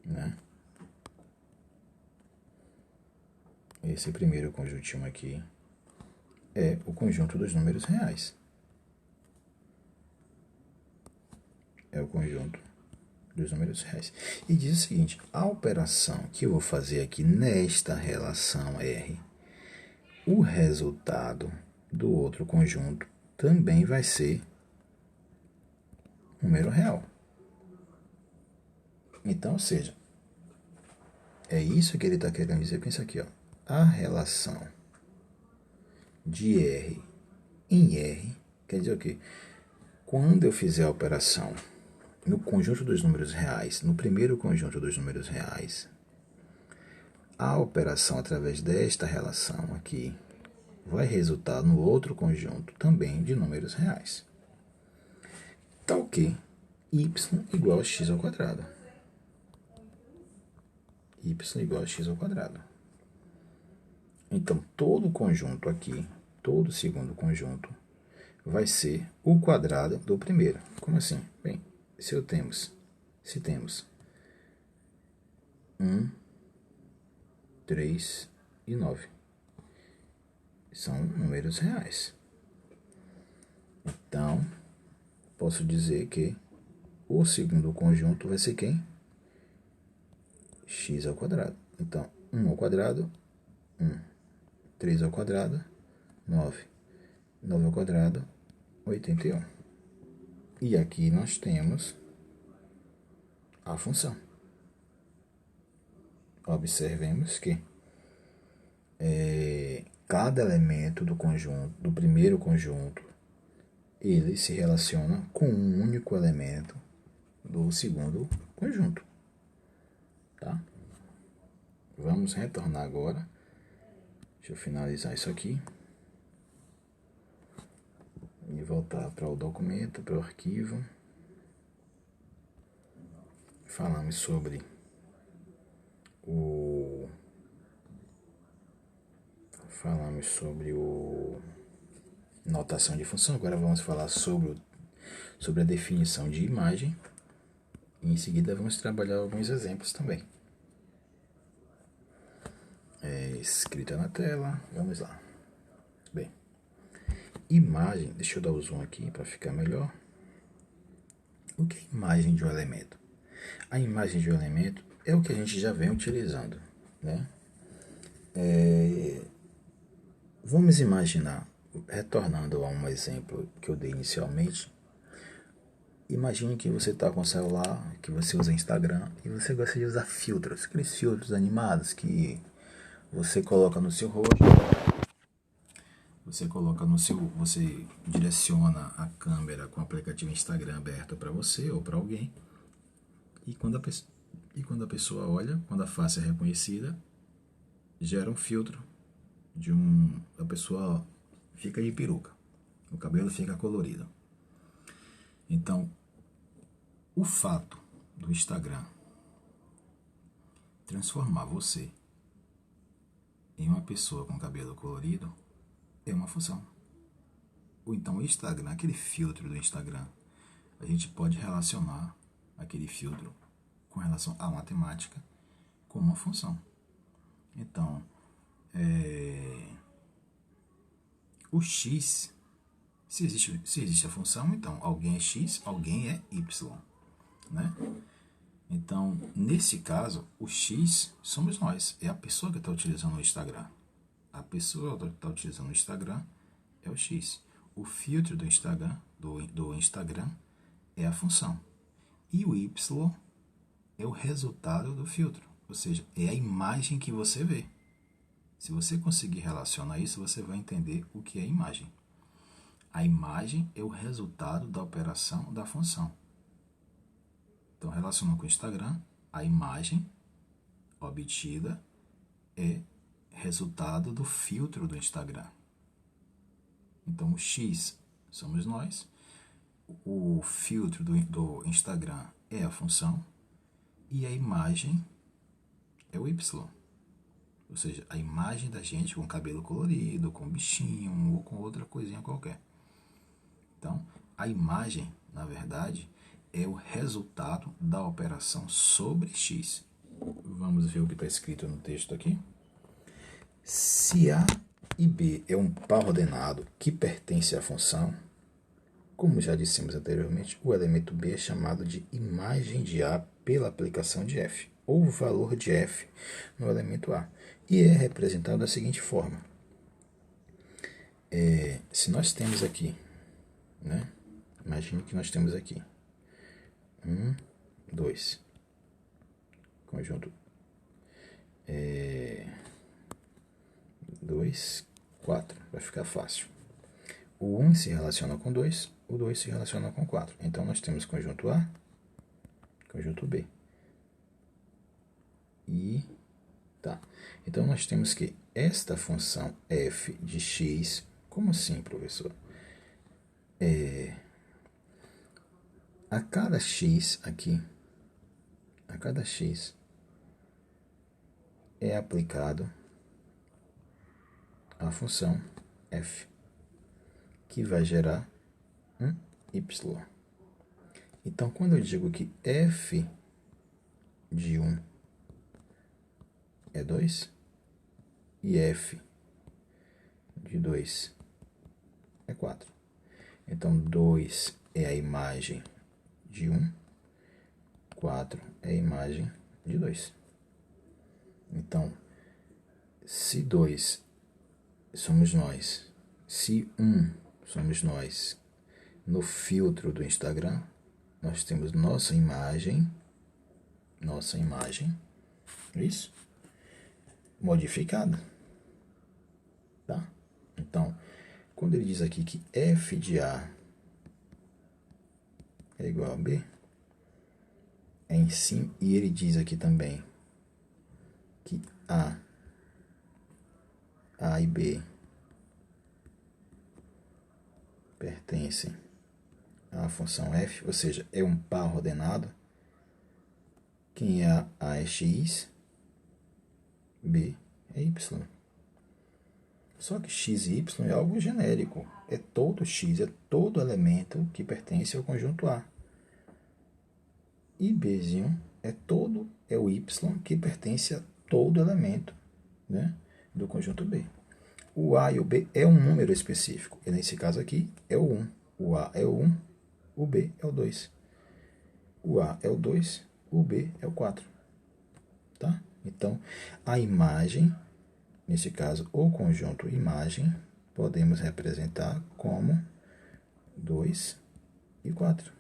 né? Esse primeiro conjuntinho aqui é o conjunto dos números reais. É o conjunto dos números reais. E diz o seguinte: a operação que eu vou fazer aqui nesta relação R, o resultado do outro conjunto também vai ser número real. Então, ou seja, é isso que ele está querendo dizer com isso aqui, ó. A relação de R em R quer dizer o quê? Quando eu fizer a operação no conjunto dos números reais, no primeiro conjunto dos números reais, a operação através desta relação aqui vai resultar no outro conjunto também de números reais. Tal que y igual a x ao quadrado. Y igual a x ao quadrado. Então, todo conjunto aqui, todo segundo conjunto, vai ser o quadrado do primeiro. Como assim? Bem, se temos 1, 3 e 9. São números reais. Então, posso dizer que o segundo conjunto vai ser quem? X ao quadrado. Então, 1 ao quadrado, 1. 3 ao quadrado, 9. 9 ao quadrado, 81. E aqui nós temos a função. Observemos que cada elemento do conjunto, do primeiro conjunto, ele se relaciona com um único elemento do segundo conjunto. Tá? Vamos retornar agora. Deixa eu finalizar isso aqui. E voltar para o documento, para o arquivo. Falamos sobre notação de função. Agora vamos falar sobre a definição de imagem. em seguida vamos trabalhar alguns exemplos também. Escrita na tela, vamos lá. Bem, imagem, deixa eu dar o zoom aqui para ficar melhor. O que é imagem de um elemento? A imagem de um elemento é o que a gente já vem utilizando, né? Vamos imaginar, retornando a um exemplo que eu dei inicialmente, imagine que você está com o celular, que você usa Instagram e você gosta de usar filtros, aqueles filtros animados que você coloca no seu rosto, você direciona a câmera com o aplicativo Instagram aberto para você ou para alguém, e quando a pessoa olha, quando a face é reconhecida, gera um filtro a pessoa fica de peruca, o cabelo fica colorido. Então, o fato do Instagram transformar você em uma pessoa com cabelo colorido é uma função. Ou então o Instagram, aquele filtro do Instagram, a gente pode relacionar aquele filtro com relação à matemática como uma função. Então, o x, se existe a função, então alguém é x, alguém é y, né? Então, nesse caso, o x somos nós, é a pessoa que está utilizando o Instagram. A pessoa que está utilizando o Instagram é o x. O filtro do Instagram é a função. E o y é o resultado do filtro, ou seja, é a imagem que você vê. Se você conseguir relacionar isso, você vai entender o que é imagem. A imagem é o resultado da operação da função. Então, relacionando com o Instagram, a imagem obtida é resultado do filtro do Instagram. Então, o X somos nós, o filtro do Instagram é a função e a imagem é o Y. Ou seja, a imagem da gente com cabelo colorido, com bichinho ou com outra coisinha qualquer. Então, a imagem, na verdade, é o resultado da operação sobre X. Vamos ver o que está escrito no texto aqui. Se A e B é um par ordenado que pertence à função, como já dissemos anteriormente, o elemento B é chamado de imagem de A pela aplicação de F, ou valor de F no elemento A, e é representado da seguinte forma. Se nós temos aqui, né? Imagine que nós temos aqui 1, 2, conjunto 2, 4, vai ficar fácil. O 1 se relaciona com 2, o 2 se relaciona com 4. Então, nós temos conjunto A, conjunto B. Tá. Então, nós temos que esta função f de x, como assim, professor? A cada x aqui, a cada x é aplicado a função f, que vai gerar um y. Então, quando eu digo que f de 1 é 2 e f de 2 é 4, então 2 é a imagem de 1, 4 é a imagem de 2. Então, se 2 somos nós, se 1 somos nós, no filtro do Instagram, nós temos nossa imagem, isso, modificada, tá? Então, quando ele diz aqui que f de A é igual a B, é em cima, e ele diz aqui também que A e B pertencem à função f, ou seja, é um par ordenado. Quem é A é x, B é y. Só que x e y é algo genérico. É todo x, é todo elemento que pertence ao conjunto A. e Bzinho é o y que pertence a todo elemento, né, do conjunto B. O A e o B é um número específico, e nesse caso aqui é o 1. O A é o 1, o B é o 2. O A é o 2, o B é o 4. Tá? Então, a imagem, nesse caso, o conjunto imagem, podemos representar como 2 e 4.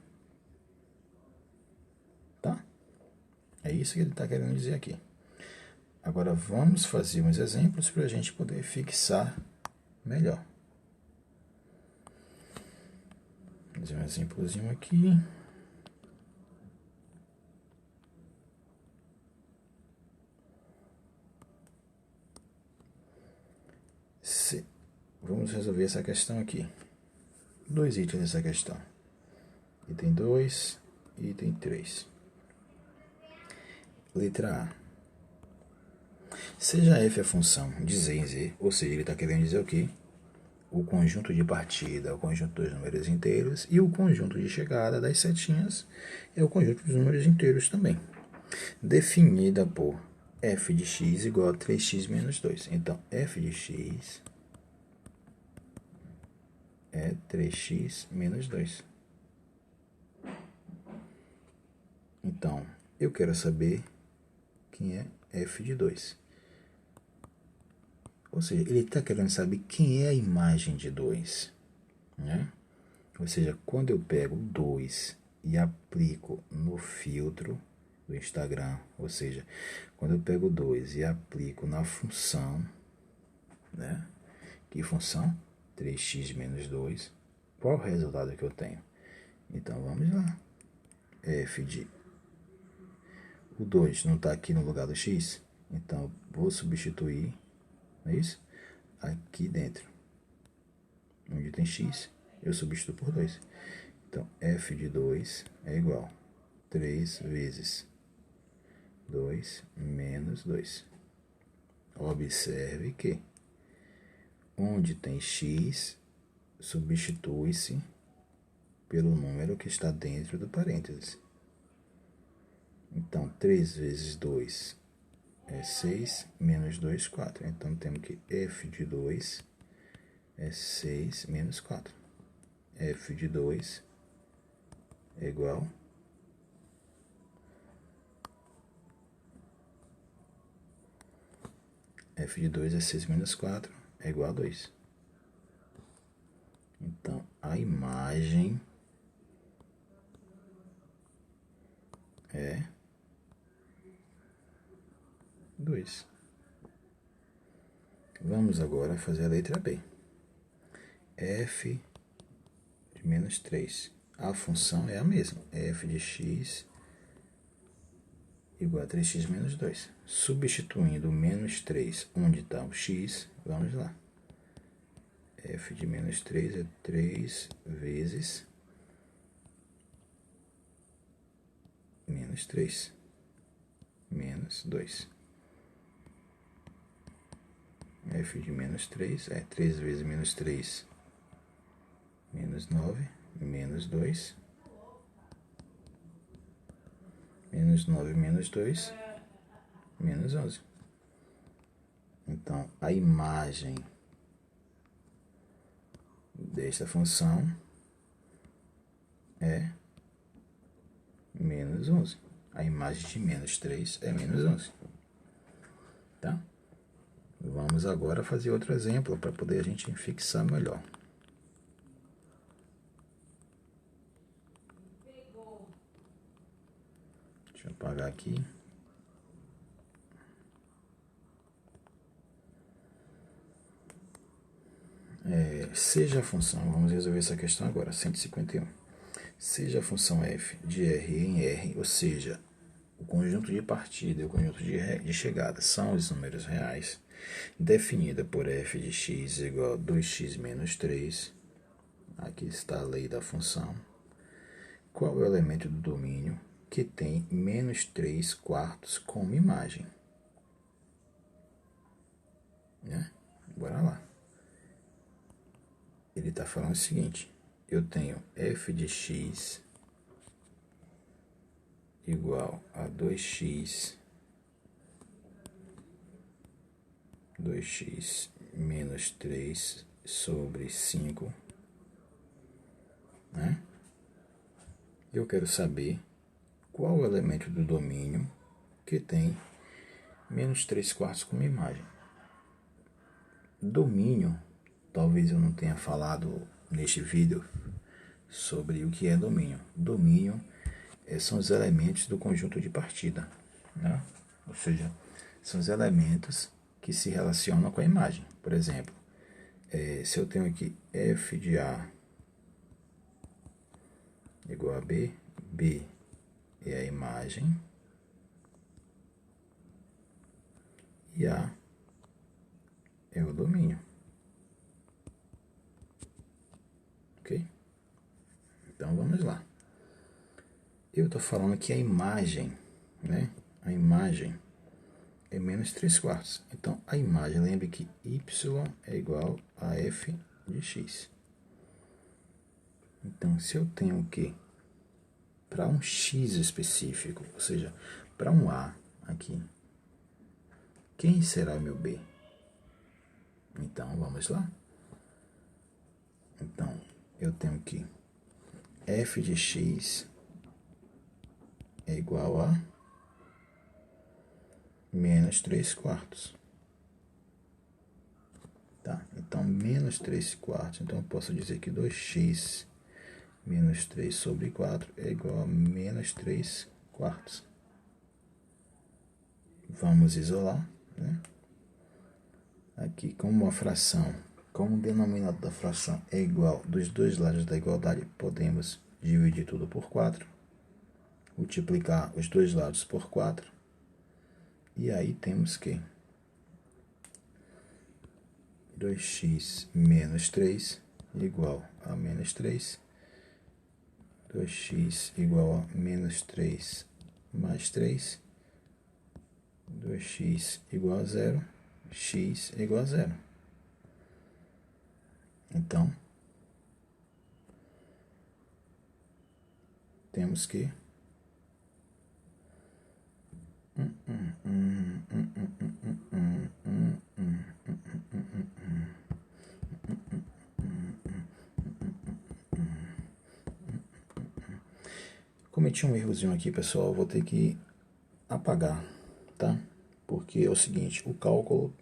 Tá? É isso que ele está querendo dizer aqui. Agora, vamos fazer uns exemplos para a gente poder fixar melhor. Vou fazer um exemplozinho aqui. Vamos resolver essa questão aqui. 2 itens dessa questão. Item 2 e item 3. Letra A. Seja f a função de z em z, ou seja, ele está querendo dizer o quê? O conjunto de partida é o conjunto dos números inteiros e o conjunto de chegada das setinhas é o conjunto dos números inteiros também. Definida por f de x igual a 3x menos 2. Então, f de x é 3x menos 2. Então, eu quero saber quem é f de 2. Ou seja, ele está querendo saber quem é a imagem de 2. Né? Ou seja, quando eu pego 2 e aplico no filtro do Instagram, ou seja, quando eu pego 2 e aplico na função, né? Que função? 3x menos 2. Qual o resultado que eu tenho? Então, vamos lá. F de... O 2 não está aqui no lugar do x? Então, vou substituir, não é isso? Aqui dentro. Onde tem x, eu substituo por 2. Então, f de 2 é igual a 3 vezes 2 menos 2. Observe que onde tem x, substitui-se pelo número que está dentro do parênteses. Então, 3 vezes 2 é 6, menos 2, 4. Então, temos que f de 2 é 6 menos 4. F de 2 é igual f de 2 é 6 menos 4, é igual a 2. Então, a imagem é 2. Vamos agora fazer a letra B. F de menos 3. A função é a mesma. F de x igual a 3x menos 2. Substituindo o menos 3 onde está o x, vamos lá. F de menos 3 é 3 vezes menos 3, menos 2. F de menos 3 é 3 vezes menos 3, menos 9, menos 2. Menos 9 menos 2, menos 11. Então, a imagem desta função é menos 11. A imagem de menos 3 é menos 11. Tá? Vamos agora fazer outro exemplo para poder a gente fixar melhor. Deixa eu apagar aqui. Seja a função, vamos resolver essa questão agora, 151. Seja a função f de r em r, ou seja, o conjunto de partida e o conjunto de chegada são os números reais, definida por f de x igual a 2x menos 3. Aqui está a lei da função. Qual é o elemento do domínio que tem menos 3 quartos como imagem? Né? Bora lá. Ele está falando o seguinte: eu tenho f de x igual a 2x menos 3 sobre 5, né? Eu quero saber qual o elemento do domínio que tem menos 3/4 como imagem. Domínio, talvez eu não tenha falado neste vídeo sobre o que é domínio. Domínio são os elementos do conjunto de partida, né? Ou seja, são os elementos que se relacionam com a imagem. Por exemplo, se eu tenho aqui f de A igual a B, B é a imagem e A é o domínio. Ok? Então vamos lá. Eu estou falando que a imagem, né? A imagem é menos 3/4. Então a imagem, lembre que y é igual a f de x. Então se eu tenho o quê? Para um x específico, ou seja, para um A aqui, quem será meu B? Então, vamos lá. Então, eu tenho que f de x é igual a menos 3/4. Tá? Então, menos 3/4. Então, eu posso dizer que 2x menos 3 sobre 4 é igual a menos 3/4. Vamos isolar, né? Aqui, como uma fração, como o denominador da fração é igual dos dois lados da igualdade, podemos dividir tudo por 4, multiplicar os dois lados por 4, e aí temos que 2x menos 3 igual a menos 3, 2x igual a menos 3 mais 3, 2x igual a 0, x igual a 0. Então, temos que cometi um errozinho aqui, pessoal, vou ter que apagar, tá? Porque é o seguinte, o cálculo,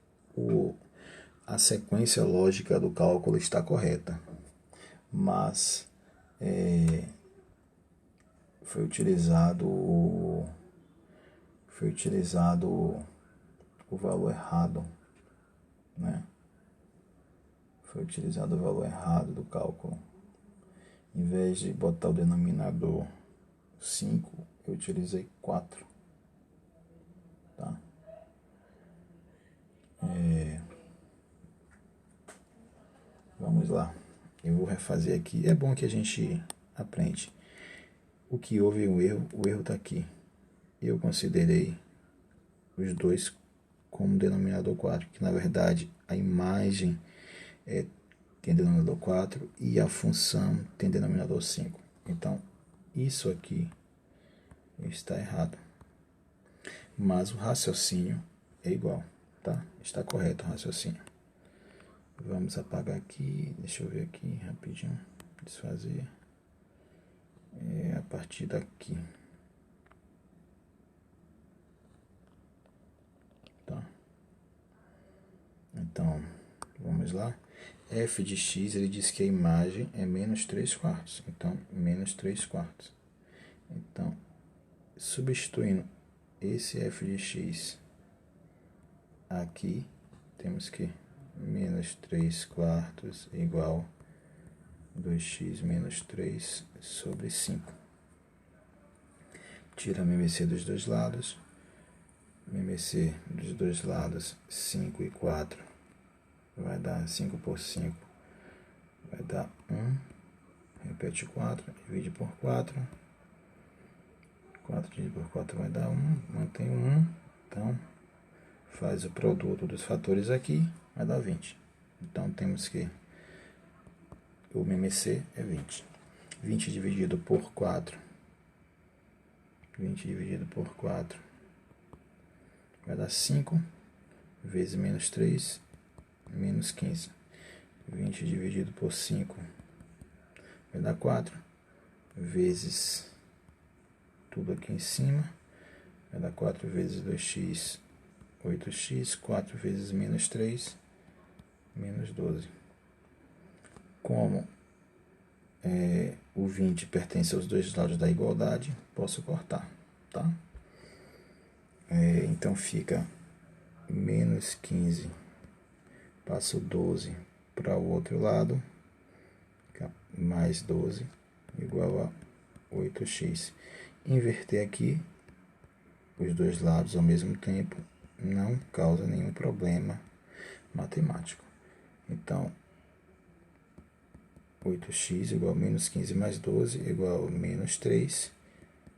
a sequência lógica do cálculo está correta, mas foi utilizado o valor errado, né? Foi utilizado o valor errado do cálculo. Em vez de botar o denominador 5, eu utilizei 4. Tá? Vamos lá. Eu vou refazer aqui. É bom que a gente aprende. O que houve um erro, o erro está aqui. Eu considerei os dois como denominador 4, que na verdade a imagem tem denominador 4 e a função tem denominador 5. Então, isso aqui está errado. Mas o raciocínio é igual, tá? Está correto o raciocínio. Vamos apagar aqui, deixa eu ver aqui rapidinho, desfazer. A partir daqui. Tá? Então, vamos lá. F de x, ele diz que a imagem é menos 3/4. Então, menos 3/4. Então, substituindo esse f de x aqui, temos que menos 3/4 igual 2x menos 3 sobre 5. Tira a MMC dos dois lados. MMC dos dois lados, 5 e 4. Vai dar 5 por 5. Vai dar 1. Repete 4. Divide por 4. 4 dividido por 4 vai dar 1. Mantém 1. Então, faz o produto dos fatores aqui. Vai dar 20. Então, temos que o MMC é 20. 20 dividido por 4 20 dividido por 4 vai dar 5, vezes menos 3, menos 15. 20 dividido por 5 vai dar 4, vezes tudo aqui em cima, vai dar 4 vezes 2x, 8x, 4 vezes menos 3, menos 12. Como o 20 pertence aos dois lados da igualdade, posso cortar, tá? Então fica menos 15, passo 12 para o outro lado, fica mais 12, igual a 8x. Inverter aqui os dois lados ao mesmo tempo não causa nenhum problema matemático. Então, 8x igual a menos 15 mais 12 igual a menos 3.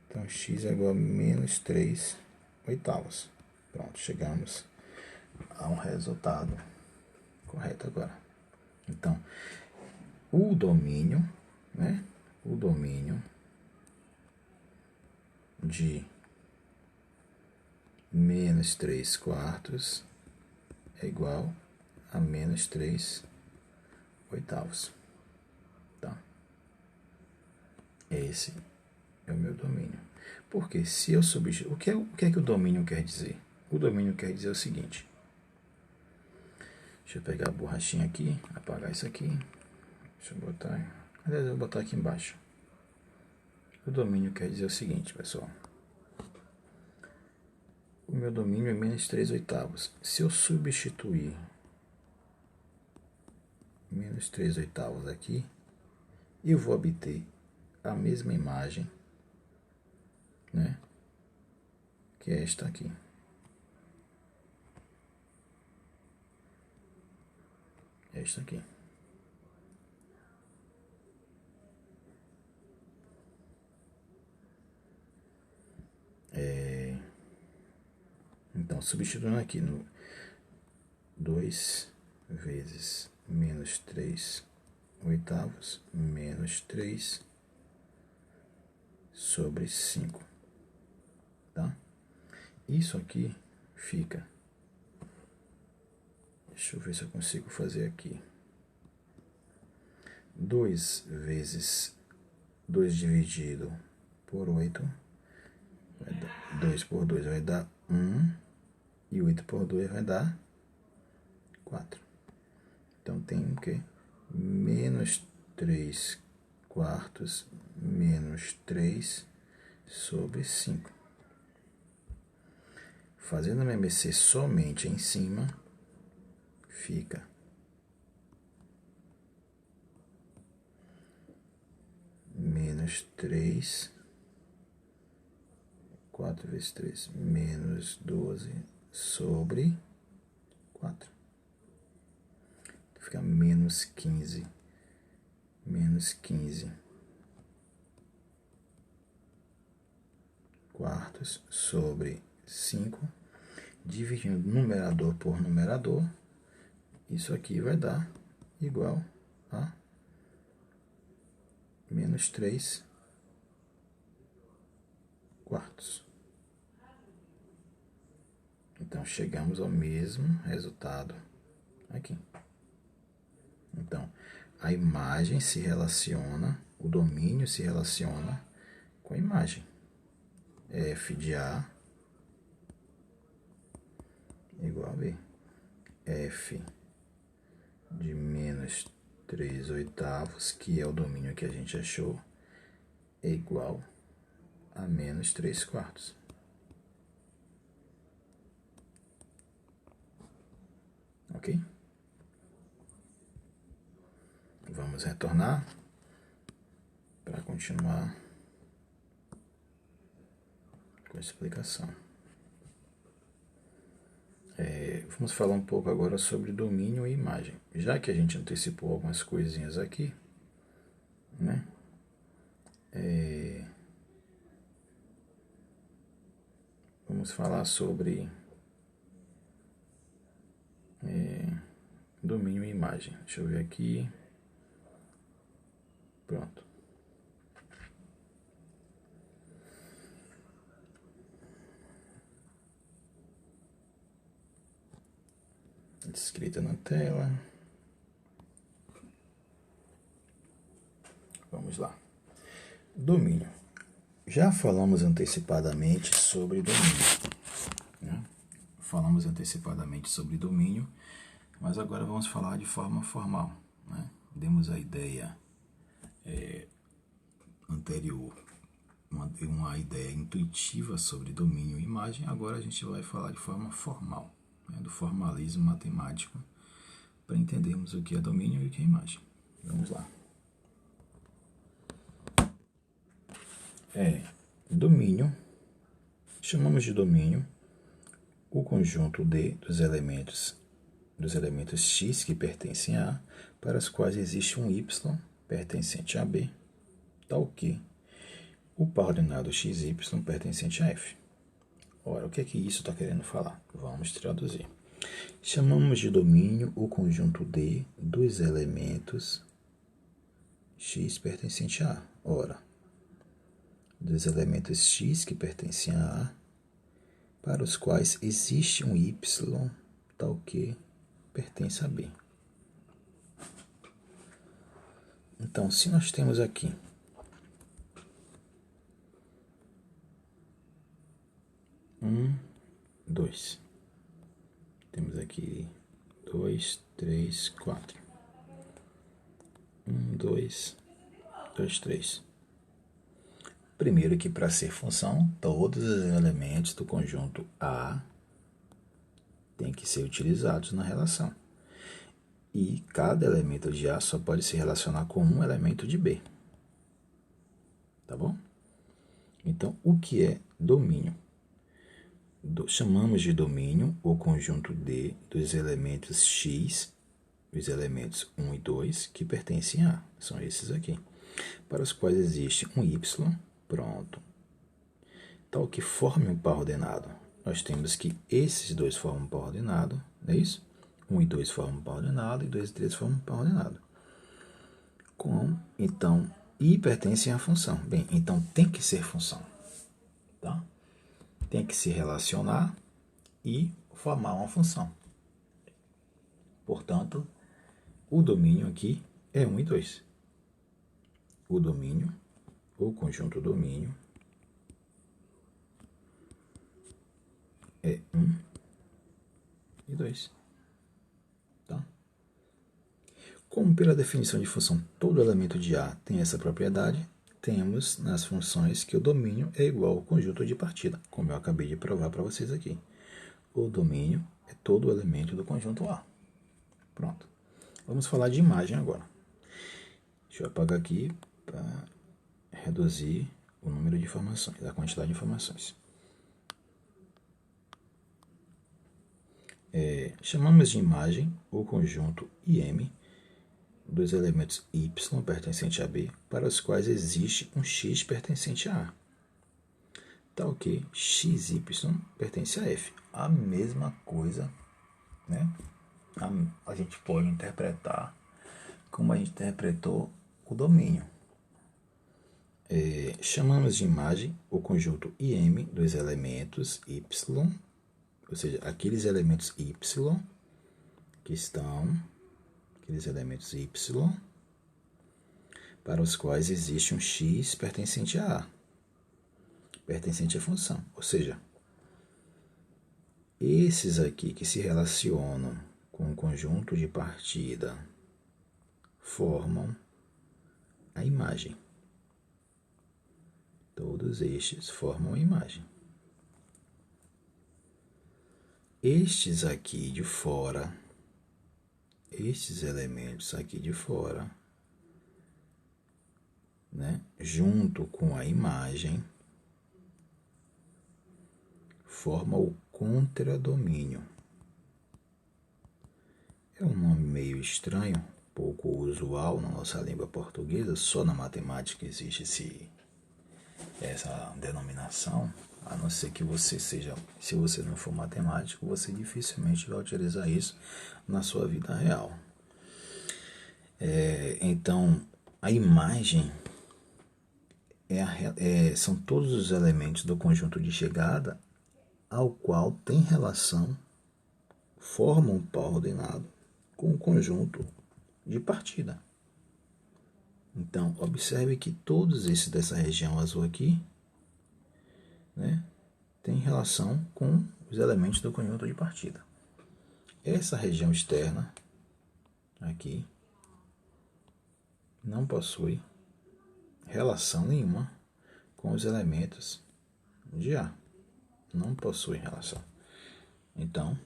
Então, x é igual a menos 3 oitavos. Pronto, chegamos a um resultado correto agora. Então, o domínio, né? O domínio de menos 3 quartos é igual a menos 3 oitavos. Tá? Esse é o meu domínio. Porque se eu substituir... O que é que o domínio quer dizer? O domínio quer dizer o seguinte. Deixa eu pegar a borrachinha aqui, apagar isso aqui. Deixa eu botar... Aliás, eu vou botar aqui embaixo. O domínio quer dizer o seguinte, pessoal. O meu domínio é menos 3 oitavos. Se eu substituir menos 3 oitavos aqui, eu vou obter a mesma imagem, né? Que é esta aqui. Esta aqui. Então, substituindo aqui no 2 vezes menos 3 oitavos menos 3 sobre 5. Tá? Isso aqui fica... Deixa eu ver se eu consigo fazer aqui. 2 vezes 2 dividido por 8. 2 por 2 vai dar 1. E 8 por 2 vai dar 4. Então tem o quê? Menos 3 quartos menos 3 sobre 5. Fazendo a MMC somente em cima, fica menos 3, 4 vezes 3, menos 12 sobre 4. Fica menos 15. Menos 15 quartos sobre 5. Dividindo numerador por numerador, isso aqui vai dar igual a menos 3 quartos. Então, chegamos ao mesmo resultado aqui. Então, a imagem se relaciona, o domínio se relaciona com a imagem. F de A igual a B. F de menos 3 oitavos, que é o domínio que a gente achou, é igual a menos 3 quartos. Ok? Vamos retornar para continuar com a explicação. Vamos falar um pouco agora sobre domínio e imagem. Já que a gente antecipou algumas coisinhas aqui, né? Vamos falar sobre domínio e imagem. Deixa eu ver aqui. Pronto. descrita na tela. Vamos lá. Domínio. Já falamos antecipadamente sobre domínio, né? Falamos antecipadamente sobre domínio, mas agora vamos falar de forma formal, né? Demos a ideia anterior, uma ideia intuitiva sobre domínio e imagem. Agora a gente vai falar de forma formal, né? Do formalismo matemático, para entendermos o que é domínio e o que é imagem. Vamos lá. Domínio, chamamos de domínio o conjunto D dos elementos X que pertencem a A, para os quais existe um Y pertencente a B, tal que o par ordenado XY pertencente a F. Ora, o que é que isso está querendo falar? Vamos traduzir. Chamamos de domínio o conjunto D dos elementos X pertencente a A. Ora, dos elementos X que pertencem a A, para os quais existe um Y tal que pertence a B. Então, se nós temos aqui dois, temos aqui 2, 3, 4. 2, 3. Primeiro que para ser função, todos os elementos do conjunto A têm que ser utilizados na relação. E cada elemento de A só pode se relacionar com um elemento de B. Tá bom? Então, o que é domínio? Chamamos de domínio o conjunto D dos elementos X, os elementos 1 e 2, que pertencem a A. São esses aqui. Para os quais existe um Y, pronto, tal que forme um par ordenado. Nós temos que esses dois formam um par ordenado, não é isso? 1 e 2 formam um par ordenado, e 2 e 3 formam um par ordenado. Então, I pertencem à função. Bem, então tem que ser função. Tá? Tem que se relacionar e formar uma função. Portanto, o domínio aqui é 1 e 2. O domínio, o conjunto domínio, é 1 e 2. Tá? Como pela definição de função todo elemento de A tem essa propriedade, temos nas funções que o domínio é igual ao conjunto de partida, como eu acabei de provar para vocês aqui. O domínio é todo elemento do conjunto A. Pronto. Vamos falar de imagem agora. Deixa eu apagar aqui para reduzir o número de informações, a quantidade de informações. Chamamos de imagem o conjunto IM dos elementos Y pertencente a B, para os quais existe um X pertencente a A, tal que XY pertence a F. A mesma coisa, né? A gente pode interpretar como a gente interpretou o domínio. Chamamos de imagem o conjunto IM dos elementos Y, ou seja, aqueles elementos Y que estão, aqueles elementos Y para os quais existe um X pertencente a A, pertencente à função. Ou seja, esses aqui que se relacionam com o conjunto de partida formam a imagem. Todos estes formam a imagem. Estes aqui de fora, estes elementos aqui de fora, né, junto com a imagem, formam o contradomínio. É um nome meio estranho, pouco usual na nossa língua portuguesa, só na matemática existe essa denominação, a não ser que você seja, se você não for matemático, você dificilmente vai utilizar isso na sua vida real. Então, a imagem são todos os elementos do conjunto de chegada ao qual tem relação formam um par ordenado com um conjunto de partida. Então, observe que todos esses dessa região azul aqui, né, tem relação com os elementos do conjunto de partida. Essa região externa aqui não possui relação nenhuma com os elementos de A. Não possui relação. Então,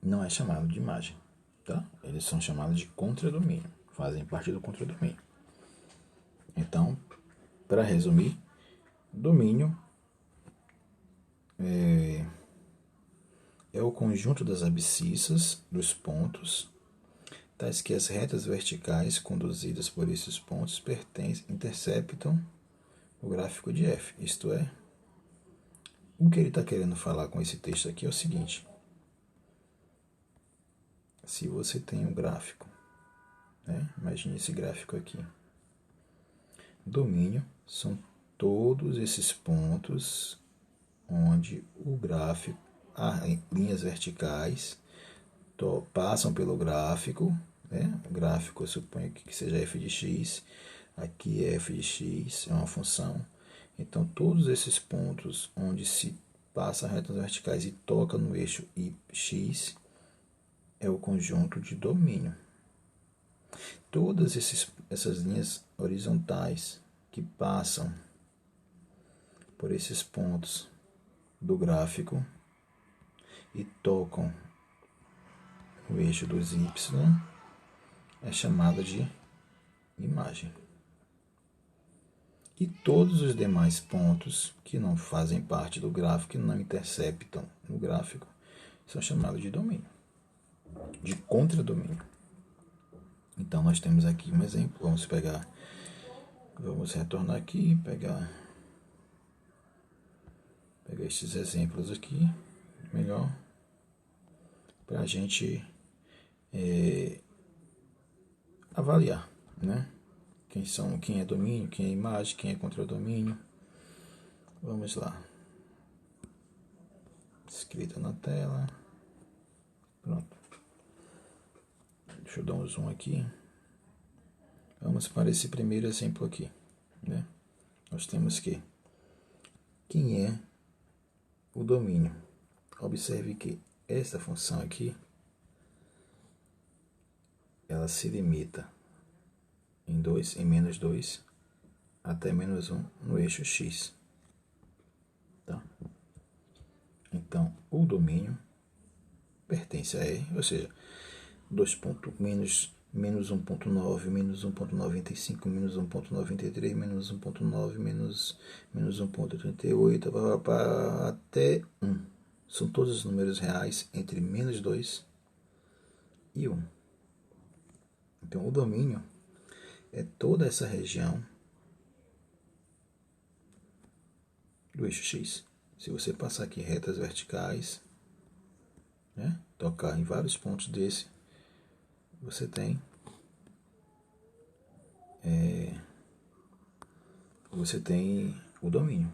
não é chamado de imagem. Tá? Eles são chamados de contradomínio. Fazem parte do contradomínio. Então, para resumir, domínio é o conjunto das abscissas dos pontos, tais que as retas verticais conduzidas por esses pontos interceptam o gráfico de f. Isto é, o que ele está querendo falar com esse texto aqui é o seguinte: se você tem um gráfico, né? Imagine esse gráfico aqui. Domínio são todos esses pontos onde o gráfico, as linhas verticais passam pelo gráfico, né? O gráfico, eu suponho que seja f de x, aqui é f de x, é uma função. Então, todos esses pontos onde se passa retas verticais e toca no eixo x é o conjunto de domínio. Todas essas linhas horizontais que passam por esses pontos do gráfico e tocam o eixo dos y é chamada de imagem. E todos os demais pontos que não fazem parte do gráfico, que não interceptam no gráfico, são chamados de domínio, de contradomínio. Então, nós temos aqui um exemplo. Vamos retornar aqui, pegar estes exemplos aqui, melhor, para a gente avaliar, né? Quem é domínio, quem é imagem, quem é contradomínio. Vamos lá. Escrita na tela. Pronto. Deixa eu dar um zoom aqui. Vamos para esse primeiro exemplo aqui, né? Nós temos que quem é o domínio. Observe que esta função aqui, ela se limita em menos 2 até menos 1 no eixo x. Tá? Então, o domínio pertence a R, ou seja, menos 1.9, menos 1.95, menos 1.93, menos 1.9, menos 1.38, até 1. São todos os números reais entre menos 2 e 1. Então, o domínio é toda essa região do eixo x. Se você passar aqui retas verticais, né, tocar em vários pontos desse, você tem o domínio.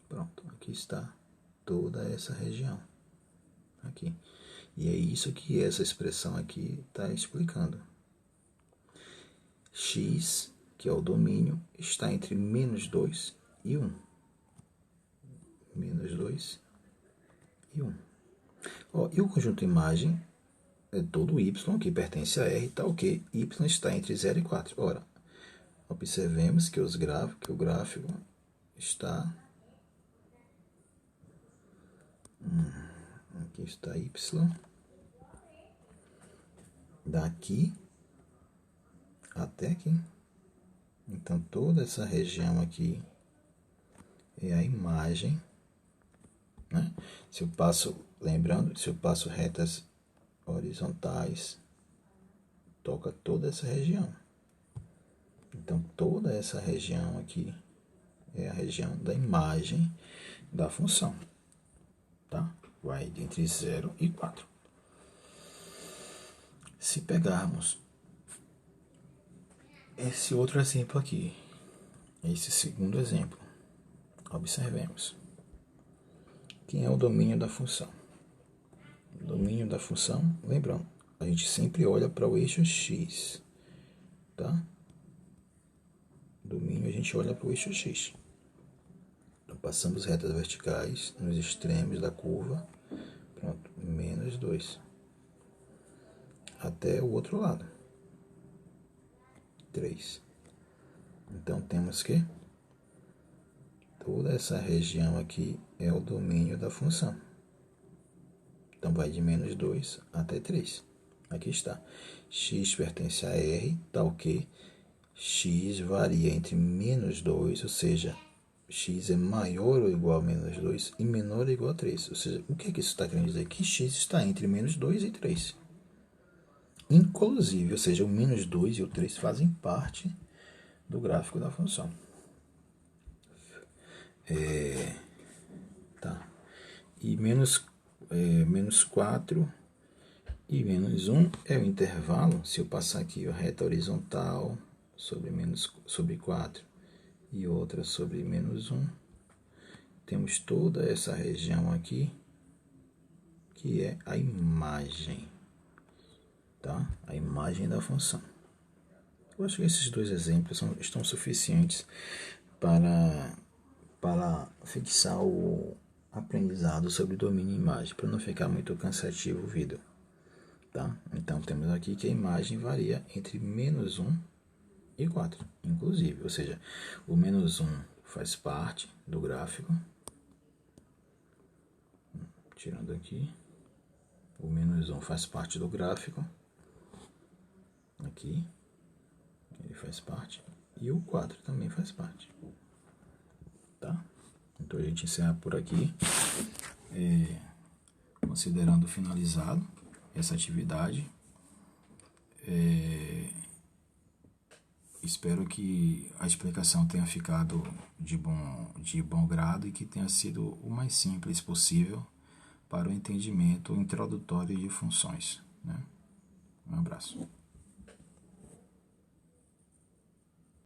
Pronto, aqui está toda essa região. Aqui. E é isso que essa expressão aqui está explicando. X, que é o domínio, está entre menos 2 e 1. Menos 2 e 1. E o conjunto imagem é todo y que pertence a R, tal que y está entre 0 e 4. Ora, observemos que o gráfico está... aqui está y. Daqui até aqui. Então, toda essa região aqui é a imagem, né? Se eu passo retas horizontais, toca toda essa região. Então, toda essa região aqui é a região da imagem da função. Tá? Vai entre 0 e 4. Se pegarmos esse outro exemplo aqui, esse segundo exemplo, observemos. Quem é o domínio da função? Domínio da função, lembrando, a gente sempre olha para o eixo x, tá? Domínio, a gente olha para o eixo x. Então, passamos retas verticais nos extremos da curva, pronto, menos 2. Até o outro lado, 3. Então, temos que toda essa região aqui é o domínio da função. Então, vai de menos 2 até 3. Aqui está. X pertence a R, tal que x varia entre menos 2, ou seja, x é maior ou igual a menos 2 e menor ou igual a 3. Ou seja, o que é que isso está querendo dizer? Que x está entre menos 2 e 3. Inclusive, ou seja, o menos 2 e o 3 fazem parte do gráfico da função. Tá. E menos 4 e menos 1 é o intervalo. Se eu passar aqui a reta horizontal sobre 4 e outra sobre menos 1, temos toda essa região aqui, que é a imagem, tá? A imagem da função. Eu acho que esses dois exemplos estão suficientes para fixar o aprendizado sobre domínio e imagem, para não ficar muito cansativo o vídeo. Tá? Então, temos aqui que a imagem varia entre menos 1 e 4, inclusive. Ou seja, o menos 1 faz parte do gráfico. Tirando aqui. O menos 1 faz parte do gráfico. Aqui. Ele faz parte. E o 4 também faz parte. Tá? Então, a gente encerra por aqui. Considerando finalizado essa atividade. Espero que a explicação tenha ficado de bom grado e que tenha sido o mais simples possível para o entendimento introdutório de funções, né? Um abraço.